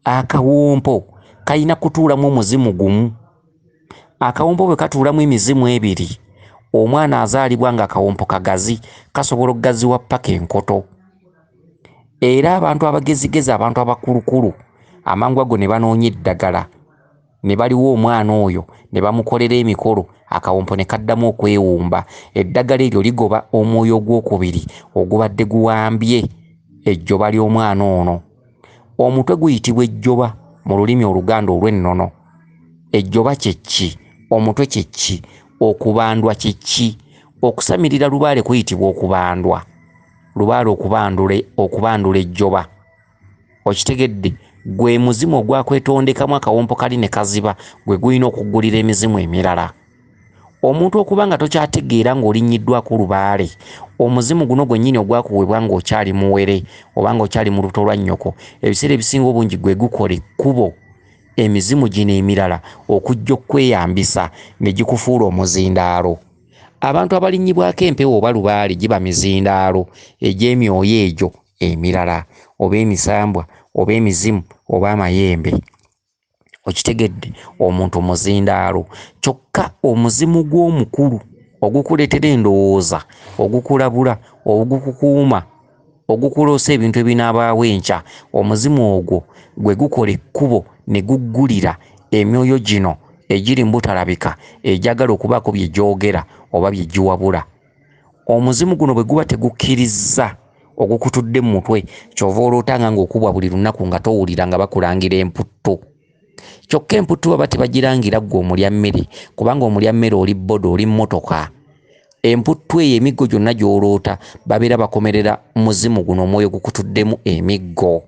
[SPEAKER 1] Akawompo kalina kutuulamu omuzimu gumu. Akawompo bwe katuulamu emizimu ebiri, omwana azaalibwa nga akawompo kagazi, kasobola okugaziwa paka enkoto. Era abantu abagezigezi, abantu abakulukulu, amangu ago ne banoonya eddagala, ne baliwo omwana oyo ne bamukolera emikolo, akawompo ne kaddamu okwewumba. Eddagala eryo ligoba omwoyo ogwokubiri ogubadde guwambye ejjoba ly'omwana ono. Omutwe guyitibwa ejjoba mu lulimi Oluganda olw'ennono. Ejjoba kye ki? Omutwe kye ki? Okubandwa kye ki? Okusamirira lubaale kuyitibwa okubandwa. Lubaale okubandula ejjoba. Okitegedde? Gwe muzimu ogwakwetondekamu akawompo kali ne kaziba, gwe gulina okuggulira emizimu emirala. Omuntu okuba nga tokyategeera ng'olinnyiddwako lubaale, omuzimu guno gwennyini ogwakuweebwa ng'okyali muwere oba ng'okyali mu lubuto lwa nnyoko, ebiseera ebisinga obungi gwe gukola ekkubo emizimu gino emirala okujja okweyambisa ne gikufuula omuzindaalo. Abantu abalinnyibwako empewo oba lubaale giba mizindaalo egy'emyoyo egyo emirala, oba emisambwa oba emizimu oba amayembe. Okitegedde? Omuntu muzindaalo. Kyokka omuzimu gw'omukulu ogukuleetera endowooza, ogukulabula, ogukukuuma, ogukuloosa ebintu ebinaabaawo enkya, omuzimu ogwo gwe gukola ekkubo ne guggulira emyoyo gino egiri mu butalabika egyagala okubaako bye gyogera oba bye giwabula. Omuzimu guno bwe guba tegukkirizza ogukutudde mu mutwe, kyova olootanga ng'okubwa buli lunaku nga towulira nga bakulangira emputtu. kyokka emputtu baba tebagirangira ggwe omulya mmere kubanga omulya mmere oli boda oli mmotoka. Emputtu eyo emiggo gyonna gy'oloota babeera bakomerera muzimu guno omwoyo gukutuddemu emiggo.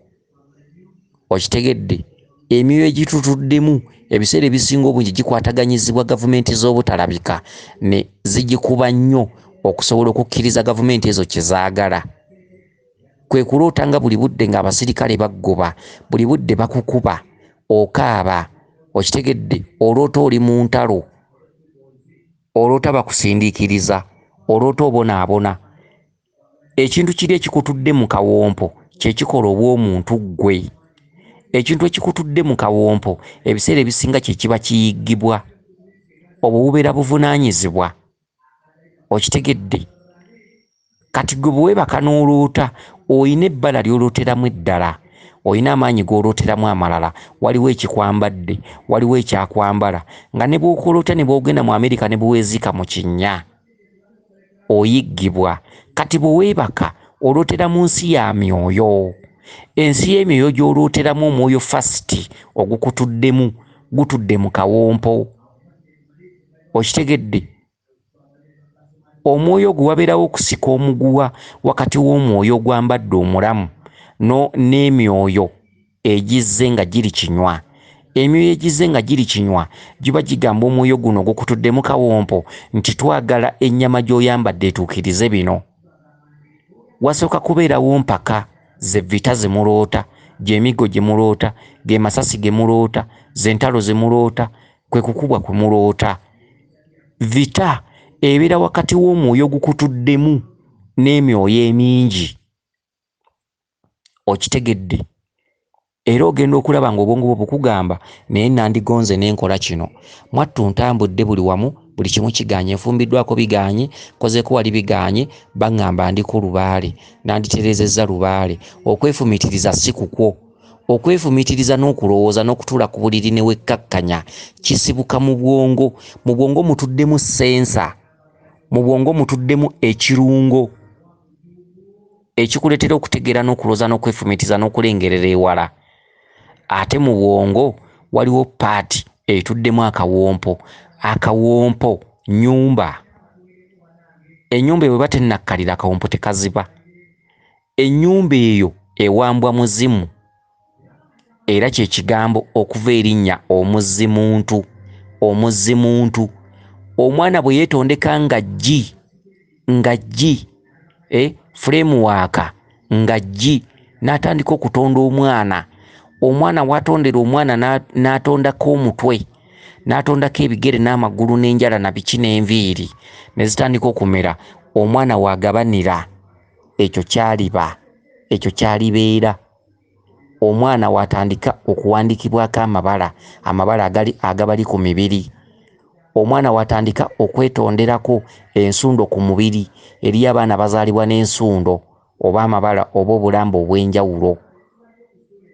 [SPEAKER 1] Okitegedde? Emyoyo egitutuddemu ebiseera ebisinga obungi gikwataganyizibwa gavumenti z'obutalabika ne zigikuba nnyo okusobola okukkiriza gavumenti ezo kye zaagala. Kwe kuloota nga buli budde ng'abasirikale baggoba, buli budde bakukuba, okaaba. Okitegedde? Oloota oli mu ntalo, oloota bakusindiikiriza, oloota obonaabona. Ekintu kiri ekikutudde mu kawompo kye kikola obw'omuntu ggwe. Ekintu ekikutudde mu kawompo ebiseera ebisinga kye kiba kiyiggibwa, obwo bubeera buvunaanyizibwa. Okitegedde? Kati gwe bwe weebaka n'oloota oyina ebbala ly'olooteramu eddala, oyina amaanyi g'olooteramu amalala, waliwo ekikwambadde, waliwo ekyakwambala, nga ne bw'okoloota ne bw'ogenda mu Amerika ne bweweezika mu kinnya oyiggibwa. Kati bwe weebaka olootera mu nsi ya myoyo. Ensi y'emyoyo gy'olooteramu omwoyo fasiti ogukutuddemu gutudde mu kawompo. Okitegedde? Omwoyo gwe wabeerawo okusika omuguwa wakati w'omwoyo ogwambadde omulamu n'emyoyo egizze nga giri kinywa. Emyoyo egizze nga giri kinywa giba gigamba omwoyo guno gukutudde mu kawompo nti twagala ennyama gy'oyambadde etuukirize bino. Wasooka kubeerawo mpaka ze vita ze muloota, gy'emiggo gye muloota, ge masasi ge muloota, ze ntalo ze muloota, kwe kukubwa kwe muloota. Vita ebeera wakati w'omwoyo gukutuddemu n'emyoyo emingi. Okitegedde? Era ogenda okulaba ng'obwongo bwo bukugamba naye nandigonze n'enkola kino. Mwattu ntambudde buli wamu, buli kimu kiganye, nfumbiddwako biganye, kozeeko wali biganye, baŋŋamba ndi ku lubaale, nanditerezezza lubaale. Okwefumiitiriza si kukwo. Okwefumiitiriza n'okulowooza n'okutuula ku buliri ne wekkakkanya kisibuka mu bwongo. Mu bwongo mutuddemu sensa, mu bwongo mutuddemu ekirungo ekikuleetera okutegeera n'okulowooza n'okwefumiitiriza n'okulengerera ewala. Ate mu bwongo waliwo paati etuddemu akawompo. Akawompo nnyumba. Ennyumba bwe batennakkalira akawompo tekaziba. Ennyumba eyo ewambwa muzimu, era kye kigambo okuva erinnya omuzimuntu. Omuzimuntu omwana bwe yeetondeka nga ggi framework nga ggi n'atandika okutonda omwana watondera omwana n'atondako omutwe, n'atondako ebigere n'amagulu n'enjala na biki n'enviiri ne zitandika okumera, omwana wagabanira. Ekyo kyaliba, ekyo kyalibeera. Omwana watandika okuwandikibwako amabala agabali ku mibiri. Omwana watandika okwetonderako ensundo ku mubiri. Eriyo abaana bazaalibwa n'ensundo oba amabala oba obulambe obw'enjawulo.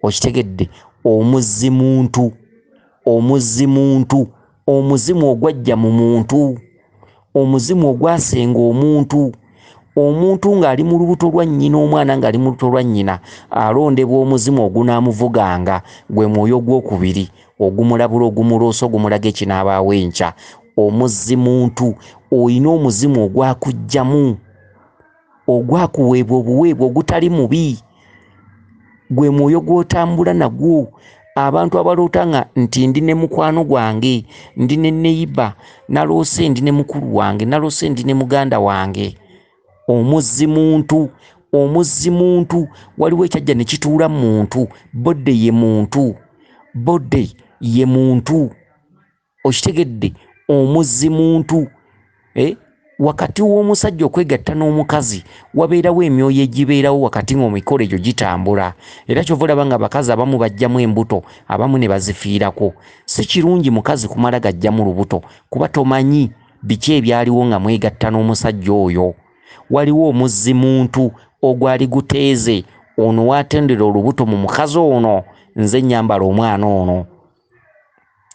[SPEAKER 1] Okitegedde? Omuzimuntu, omuzimuntu, omuzimu ogwajja mu muntu, omuzimu ogwasenga omuntu. Omuntu ng'ali mu lubuto lwa nnyina, omwana ng'ali mu lubuto lwa nnyina, alondebwa omuzimu ogunaamuvuganga, gwe mwoyo gwokubiri ogumulabula, ogumuloosa, ogumulaga ekinaabaawo enkya. Omuzimuntu, oyina omuzimu ogwakujjamu, ogwakuweebwa obuweebwa ogutali mubi, gwe mwoyo gw'otambula nagwo. Abantu abaloota nga nti ndi ne mukwano gwange, ndi ne neiba, naloose ndi ne mukulu wange, naloose ndi ne muganda wange. Omuzimuntu, omuzimuntu waliwo ekyajja ne kituula mu muntu. Bodde ye muntu, bodde ye muntu. Okitegedde? Omuzimuntu. Wakati w'omusajja okwegatta n'omukazi wabeerawo emyoyo egibeerawo wakati ng'emikolo egyo gitambula. Era kyova olaba nga abakazi abamu bajjamu embuto, abamu ne bazifiirako. Si kirungi mukazi kumala gajjamu lubuto kuba tomanyi biki ebyaliwo nga mwegatta n'omusajja oyo. Waliwo omuzimuntu ogwali guteeze, ono watendera olubuto mu mukazi ono, nze nyambala omwana ono.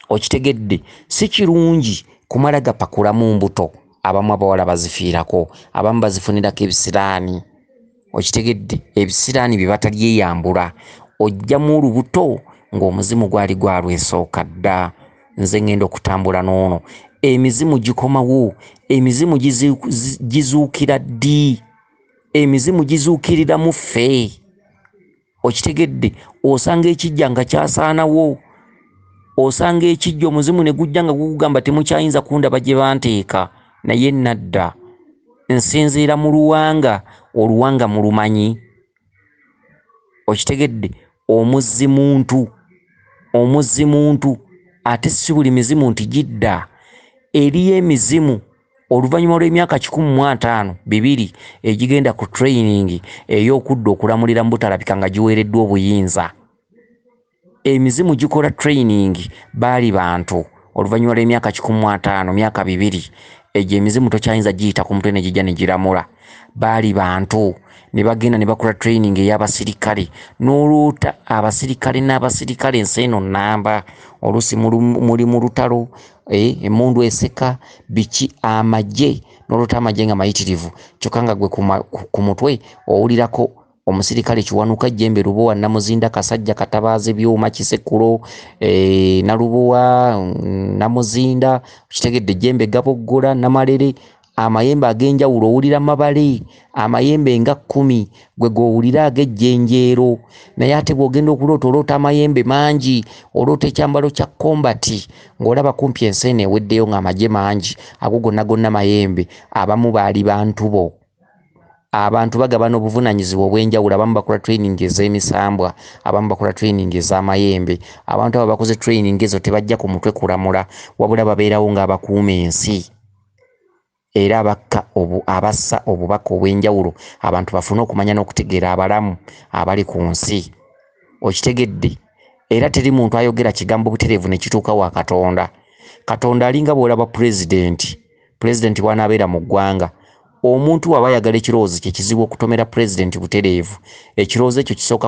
[SPEAKER 1] Okitegedde? Si kirungi kumala gapakula mu mbuto. Abamu abawala bazifiirako, abamu bazifunirako ebisiraani. Okitegedde? Ebisiraani bye batalyeyambula. Ojjamu olubuto ng'omuzimu gwali gwalwesooka dda nze ngenda okutambula n'ono. Emizimu gikomawo, emizimu gizuukira ddi, emizimu gizuukirira mu ffe. Okitegedde, osanga ekijja nga kyasaanawo, osanga ekijja omuzimu ne gujja nga gukugamba temukyayinza kundaba gye banteeka, naye nadda nsinziira mu luwanga, oluwanga mulumanyi. Okitegedde, omuzzi muntu ate si buli mizimu nti gidda. Eriyo emizimu oluvannyuma lw'emyaka 15 2 egigenda ku training ey'okudda okulamulira mu butalabika nga giweereddwa obuyinza. Emizimu gikola training baali bantu oluvannyuma lw'emyaka 15 myaka 2 egyo emizimu tokyayinza giyita ku mutwe ne gijja ne giramula. Baali bantu ne bagenda ne bakola training ey'abasirikale, n'oloota abasirikale n'abasirikale ensi eno nnamba, oluusi muli mu lutalo, emmundu eseka biki amagye, n'oloota amagye nga mayitirivu, kyokka nga gwe ku mutwe owulirako omusirikale Kiwanuka Jjembe Lubowa Namuzinda Kasajja Katabaazi Byuma Kisekulo Nalubowa Namuzinda, kitegedde Jjembe Gaboggola Namalere, amayembe ag'enjawulo owulira mabale, amayembe nga 10 gwe gowulira ag'ejjenjeero. Naye ate bw'ogenda okuloota oloota amayembe mangi, oloota ekyambalo kya kombati ng'olaba kumpi ensi eno eweddeyo ng'amagye mangi, ago gonna mayembe. Abamu baali bantu bo. Abantu bagabana obuvunaanyizibwa obw'enjawulo. Abamu bakola training ez'emisambwa, abamu bakola training ez'amayembe. Abantu abo bakoze training ezo tebajja ku mutwe kulamula, wabula babeerawo ng'abakuuma ensi era abassa obubaka obw'enjawulo abantu bafune okumanya n'okutegeera abalamu abali ku nsi. Okitegedde, era teri muntu ayogera kigambo butereevu ne kituuka wa Katonda. Katonda alinga bw'olaba pulezidenti bw'anaabeera mu ggwanga. Omuntu aba ayagala ekirowoozo kye kizibu okutomera pulezidenti butereevu. Ekirowoozo ekyo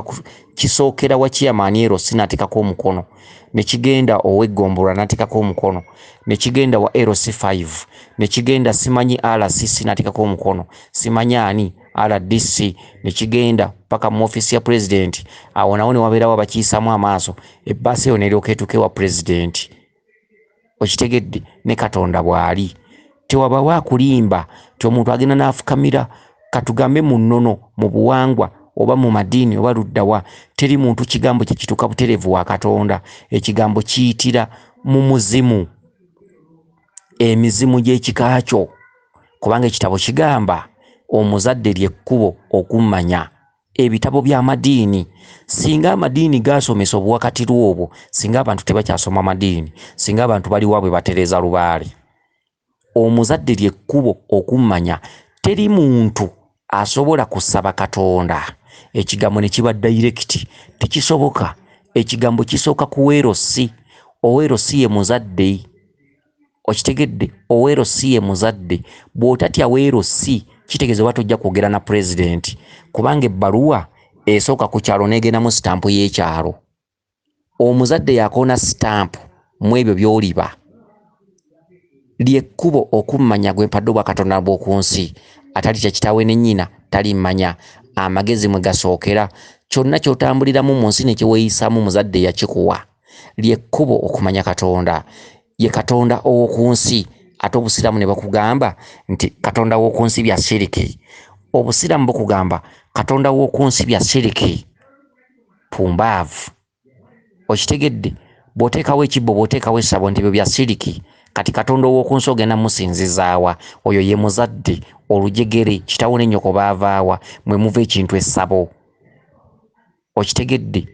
[SPEAKER 1] kisookera wa chairman LC n'ateekako omukono, ne kigenda ow'eggombolola n'ateekako omukono, ne kigenda wa LC5, ne kigenda simanyi RCC n'ateekako omukono, simanyi ani RDC, ne kigenda paka mu ofiisi ya pulezidenti. Awo nawo ne wabeerawo abakiisaamu amaaso, ebbaasa eyo n'eryoka etuuke wa pulezidenti. Okitegedde, ne Katonda bw'ali tewaba waakulimba ti omuntu agenda n'afukamira katugambe mu nnono, mu buwangwa oba mu madiini oba luddawa. Teri muntu kigambo kye kituuka butereevu wa Katonda. Ekigambo kiyitira mu muzimu, emizimu gy'ekika kyo, kubanga ekitabo kigamba omuzadde ly'ekkubo okummanya. Ebitabo by'amadiini, singa amadiini gaasomesa obuwakatiro obwo, singa abantu tebakyasoma madiini, singa abantu baliwo bwe batereeza lubaale. Omuzadde ly'ekkubo okummanya. Teri muntu asobola kusaba Katonda ekigambo ne kiba direct, tekisoboka. Ekigambo kisooka ku weerosi. Oweerosi ye muzadde. Okitegedde, oweerosi ye muzadde. Bw'otatya weerosi kitegeeza oba tojja kwogera na pulezidenti, kubanga ebbaluwa esooka ku kyalo n'egendamu sitampu y'ekyalo. Omuzadde yakoona sitampu mu ebyo by'oliba. Ly'ekkubo okummanya gwe mpadde obwa Katonda bw'oku nsi. Atali kya kitaawe ne nnyina talimmanya. Amagezi mwe gasookera. Kyonna ky'otambuliramu mu nsi ne kyeweeyisaamu muzadde yakikuwa. Ly'ekkubo okumanya Katonda. Ye Katonda ow'oku nsi. Ate Obusiraamu ne bakugamba nti Katonda w'oku nsi bya shiriki. Obusiraamu bukugamba Katonda w'oku nsi bya shiriki. Pumbaavu. Okitegedde, bw'oteekawo ekibbo, bw'oteekawo essabo nti byo bya shiriki. Kati Katonda ow'oku nsi ogenda musinzizaawa? Oyo ye muzadde, olujegere, kitaawo ne nnyoko baavaawa, mwe muva ekintu essabo. Okitegedde,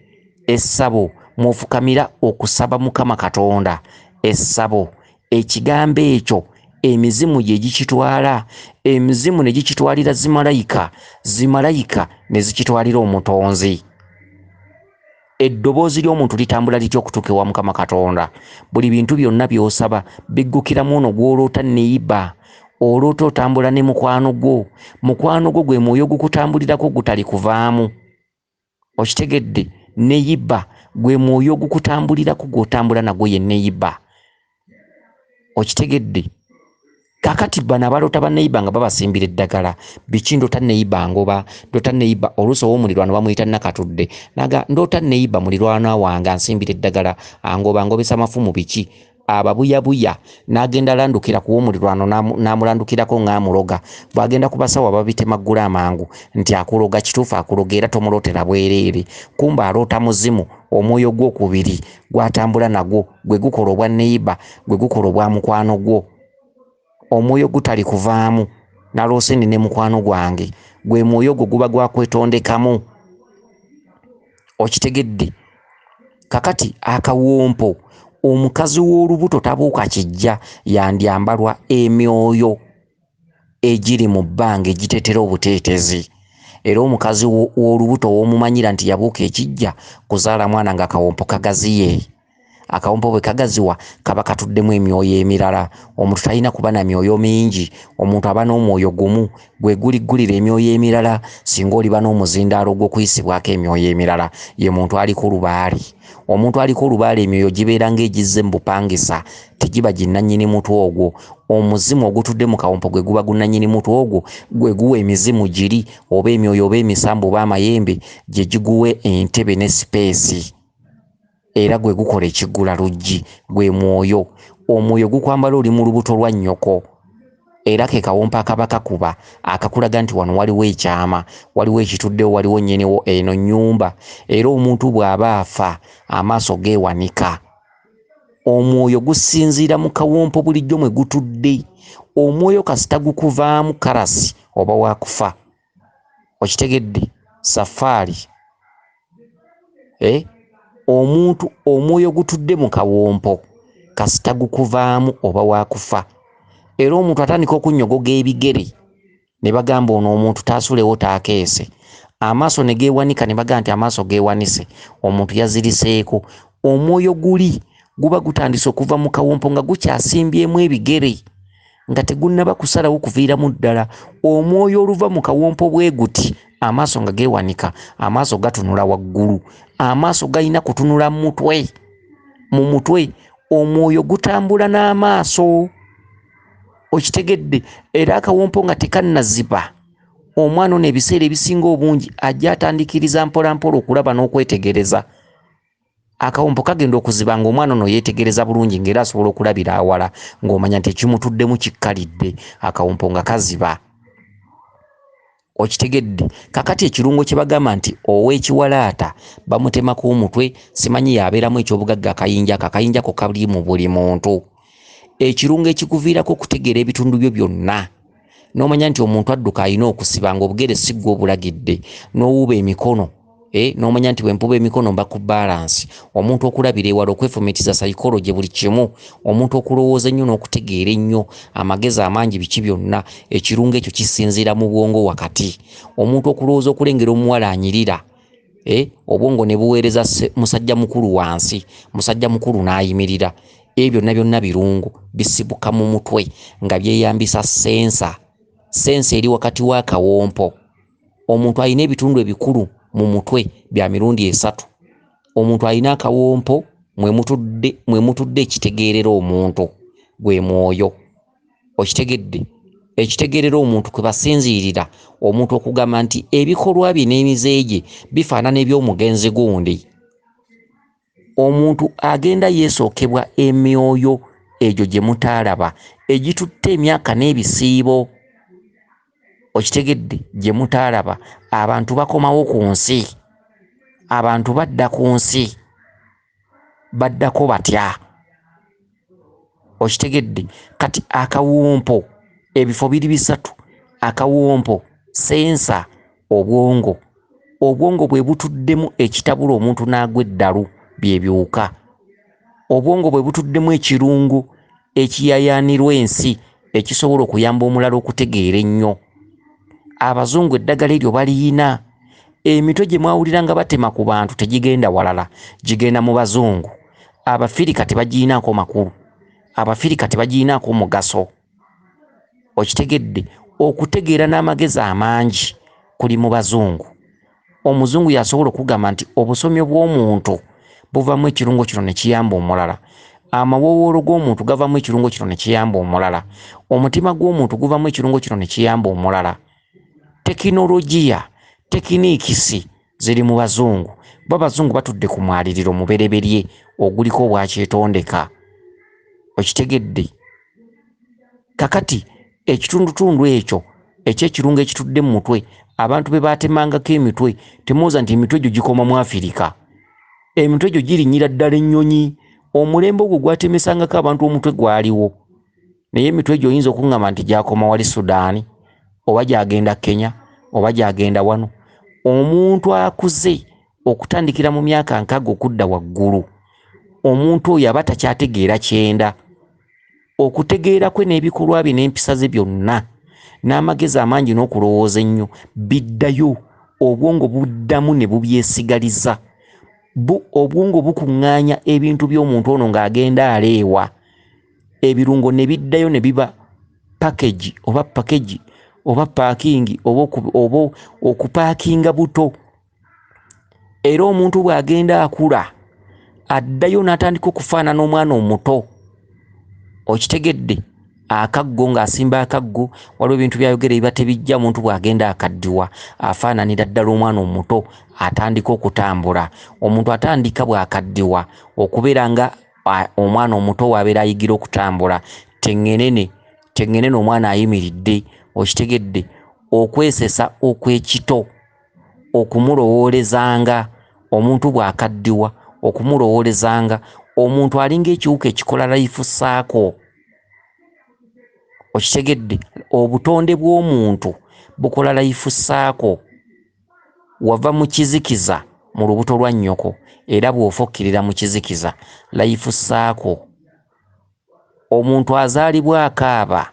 [SPEAKER 1] essabo mwofukamira okusaba Mukama Katonda. Essabo, ekigambo ekyo emizimu gye gikitwala. Emizimu ne gikitwalira zimalayika, zimalayika ne zikitwalira omutonzi. Eddoboozi ly'omuntu litambula litya okutuuka ewa Mukama Katonda? Buli bintu byonna by'osaba biggukiramu ono gw'oloota neyiba. Oloota otambula ne mukwano gwo. Mukwano gwo gwe mwoyo gukutambulirako gutali kuvaamu. Okitegedde, neyiba gwe mwoyo gukutambulirako gw'otambula nagwo ye neyiba. Okitegedde, kakati bana balota baneiba nga babasimbira eddagala biki ndota neiba ngoba ndota neiba oluso w'omulirwano bamuyita nakatudde naga ndota neiba mulirwana wange ansimbira eddagala angoba ngobesa mafumu biki ababuyabuya n'agenda landukira ku w'omulirwano n'amulandukirako ng'amuloga bw'agenda ku basawo babitemaggula amangu nti akuloga kituufu akuloga era tomulotera bwereere kumba aloota muzimu omwoyo gw'okubiri gwatambula nagwo gwe gukola obwa neiba gwe gukola obwa mukwano gwo omwoyo gutali kuvaamu naloose nine mukwano gwange gwe mwoyo gwo guba gwakwetondekamu okitegedde kakati akawompo omukazi w'olubuto tabuuka kijja yandyambalwa emyoyo egiri mu bbanga egitetera obuteetezi era omukazi w'olubuto w'omumanyira nti yabuuka ekijja kuzaala mwana nga akawompo kagaziye akawompo bwe kagaziwa kaba katuddemu emyoyo emirala omuntu talina kuba na myoyo mingi omuntu aba n'omwoyo gumu gwe guliggulira emyoyo emirala singa oliba n'omuzindaalo gw'okuyisibwako emyoyo emirala ye muntu aliko olubaali omuntu aliko olubaali emyoyo gibeera ng'egizze mu bupangisa tegiba ginnannyini mutwe ogwo omuzimu ogutudde mu kawompo gwe guba gunnannyini mutwe ogwo gwe guwa emizimu giri oba emyoyo oba emisambu oba amayembe gye giguwe entebe ne sipeesi era gwe gukola ekiggula luggi gwe mwoyo omwoyo gukwambala oli mu lubuto lwa nnyoko era ke kawompo akaba kakuba akakulaga nti wano waliwo ekyama waliwo ekituddewo waliwo nnyiniwo eno nnyumba era omuntu bw'aba afa amaaso geewanika omwoyo gusinziira mu kawompo bulijjo mwe gutudde omwoyo kasita gukuvaamu kalasi oba waakufa okitegedde safaari omuntu omwoyo gutudde mu kawompo kasita gukuvaamu oba waakufa era omuntu atandika okunnyogoga ebigere ne bagamba ono omuntu taasulewo taakeese amaaso ne geewanika ne bagamba nti amaaso geewanise omuntu yaziriseeko omwoyo guba gutandise okuva mu kawompo nga gukyasimbyemu ebigere nga tegunnaba kusalawo kuviiramu ddala omwoyo oluva mu kawompo bwe guti amaaso nga geewanika amaaso gatunula waggulu amaaso galina kutunula mu mutwe omwoyo gutambula n'amaaso okitegedde era akawompo nga tekannaziba omwana ono ebiseera ebisinga obungi ajja atandikiriza mpolampola okulaba n'okwetegereza akawompo kagenda okuziba ng'omwana ono yeetegereza bulungi ng'era asobola okulabira awala ng'omanya nti ekimutuddemu kikkalidde akawompo nga kaziba okitegedde kakati ekirungo kye bagamba nti ow'ekiwalaata bamutemako omutwe simanyi yabeeramu ekyobugagga akayinja ko kali mu buli muntu ekirungo ekikuviirako okutegeera ebitundu byo byonna n'omanya nti omuntu adduka alina okusiba ng'obugere si ggwe obulagidde n'owuuba emikono n'omanya nti bwempuba emikono mba ku balansi omuntu okulabira ewala okwefumitiza psychology buli kimu omuntu okulowooza ennyo n'okutegeera ennyo amagezi amangi biki byonna ekirungo ekyo kisinziira mu bwongo wakati omuntu okulowooza okulengera omuwala anyirira obwongo ne buweereza musajja mukulu wansi musajja mukulu n'ayimirira ebyo byonna byonna birungo bisibuka mu mutwe nga byeyambisa sensa eri wakati w'akawompo omuntu alina ebitundu ebikulu mu mutwe bya mirundi 3 omuntu alina akawompo mwe mutudde ekitegeerera omuntu gwe mwoyo okitegedde ekitegeerera omuntu kwe basinziirira omuntu okugamba nti ebikolwa bye n'emize gye bifaanana eby'omugenzi gundi omuntu agenda yeesookebwa emyoyo egyo gye mutaalaba egitutte emyaka n'ebisiibo okitegedde gye mutaalaba abantu bakomawo ku nsi abantu badda ku nsi baddako batya okitegedde kati akawompo ebifo biri 3 akawompo sensa obwongo bwe butuddemu ekitabula omuntu n'agwa eddalu byebyuka obwongo bwe butuddemu ekirungu ekiyayaanirwa ensi ekisobola okuyamba omulala okutegeera ennyo abazungu eddagala eryo baliyina emitwe gye mwawulira nga batema ku bantu tegigenda walala gigenda mu bazungu abafirika tebagiyinaako makulu abafirika tebagiyinaako mugaso okitegedde okutegeera n'amagezi amangi kuli mu bazungu omuzungu yasobola okugamba nti obusomyo bw'omuntu buvamu ekirungo kino ne kiyamba omulala amawowolo g'omuntu gavamu ekirungo kino ne kiyamba omulala, omutima gw'omuntu guvamu ekirungo kino ne kiyamba omulala. Tekinologiya, tekiniikisi ziri mu bazungu. Abazungu batudde ku mwaliriro mubereberye oguliko obwakyetondeka. Okitegedde? Kakati ekitundutundu ekyo ekyekirungo ekitudde mu mutwe, abantu be baatemangako emitwe, temwoza nti emitwe gyo gikoma mu Afirika. Emitwe gyo girinnyira ddala ennyonyi. Omulembe ogwo gwatemesangako abantu omutwe gwaliwo. Naye emitwe gyo oyinza okuŋŋama nti gyakoma wali Sudaani, oba gyagenda Kenya, oba gyagenda wano. Omuntu akuze okutandikira mu myaka 60 okudda waggulu, omuntu oyo aba takyategeera kyenda. Okutegeera kwe n'ebikolwa bye n'empisa ze byonna n'amagezi amangi n'okulowooza ennyo biddayo, obwongo buddamu ne bubyesigaliza. Obwongo bukuŋŋaanya ebintu by'omuntu ono ng'agenda aleewa, ebirungo ne biddayo ne biba package oba paakingi oba okupaakinga buto. Era omuntu bw'agenda akula addayo n'atandika okufaanana omwana omuto. Okitegedde? Akaggo ng'asimba akaggo, waliwo ebintu byayogera ebiba tebijja. Omuntu bw'agenda akaddiwa afaananira ddala omwana omuto, atandika okutambula. Omuntu atandika bw'akaddiwa okubeera nga omwana omuto w'abeera ayigira okutambula. Teŋŋenene omwana ayimiridde. Okitegedde? Okwesesa okw'ekito, okumulowoolezanga. Omuntu bw'akaddiwa okumulowoolezanga. Omuntu alinga ekiwuka ekikola life cycle. Okitegedde? Obutonde bw'omuntu bukola life cycle. Wava mu kizikiza mu lubuto lwa nnyoko era bw'ofa okkirira mu kizikiza, life cycle. Omuntu azaalibwa akaaba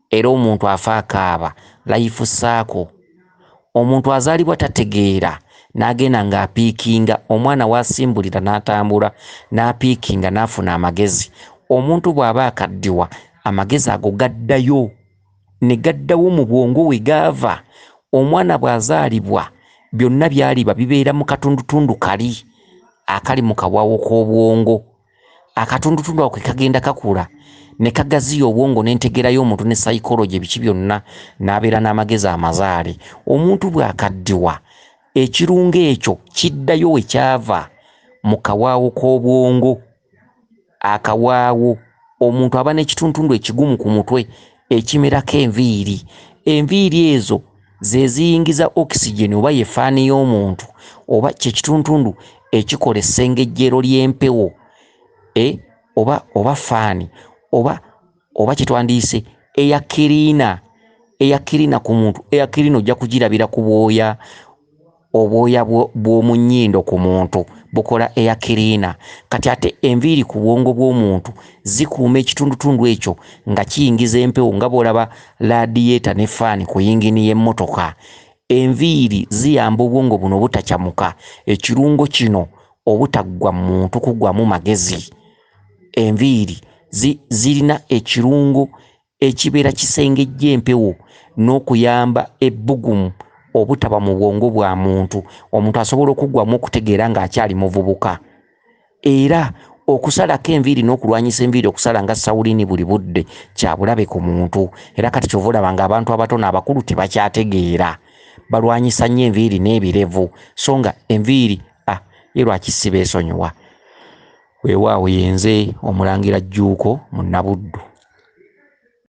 [SPEAKER 1] era omuntu afa akaaba, life cycle. Omuntu azaalibwa tategeera n'agenda ng'apiikinga, omwana w'asimbulira n'atambula n'apiikinga n'afuna amagezi. Omuntu bw'aba akaddiwa amagezi ago gaddayo ne gaddawo mu bwongo we gaava. Omwana bw'azaalibwa byonna byaliba bibeera mu katundutundu kali akali mu kawaawo k'obwongo. Akatundutundu ako ke kagenda kakula ne kagaziya obwongo n'entegeera y'omuntu ne psychology biki byonna, n'abeera n'amagezi amazaale. Omuntu bw'akaddiwa ekirungo ekyo kiddayo we kyava mu kawaawo k'obwongo. Akawaawo, omuntu aba n'ekitundutundu ekigumu ku mutwe ekimerako enviiri. Enviiri ezo ze ziyingiza oxygen oba yefaani y'omuntu, oba kye kitundutundu ekikola essengejjero ly'empewo, oba faani, oba kye twandiise air cleaner. Air cleaner ku muntu, air cleaner ojja kugirabira ku bwoya. Obwoya bw'omu nnyindo ku muntu bukola air cleaner. Kati ate enviiri ku bwongo bw'omuntu zikuuma ekitundutundu ekyo nga kiyingiza empewo, nga bw'olaba radiator ne faani ku yingini y'emmotoka. Enviiri ziyamba obwongo buno butakyamuka, ekirungo kino obutaggwa mu muntu kuggwamu magezi. Enviiri zirina ekirungo ekibeera kisengejja empewo n'okuyamba ebbugumu obutaba mu bwongo bwa muntu. Omuntu asobola okuggwamu okutegeera ng'akyali muvubuka. Era okusalako enviiri n'okulwanyisa enviiri okusala nga sawulini buli budde kya bulabe ku muntu. Era kati kyova olaba ng'abantu abatono abakulu tebakyategeera, balwanyisa nnyo enviiri n'ebirevu. So nga enviiri ye lwaki sibeesonyiwa. Weewaawo yenze Omulangira Jjuuko, Munnabuddu.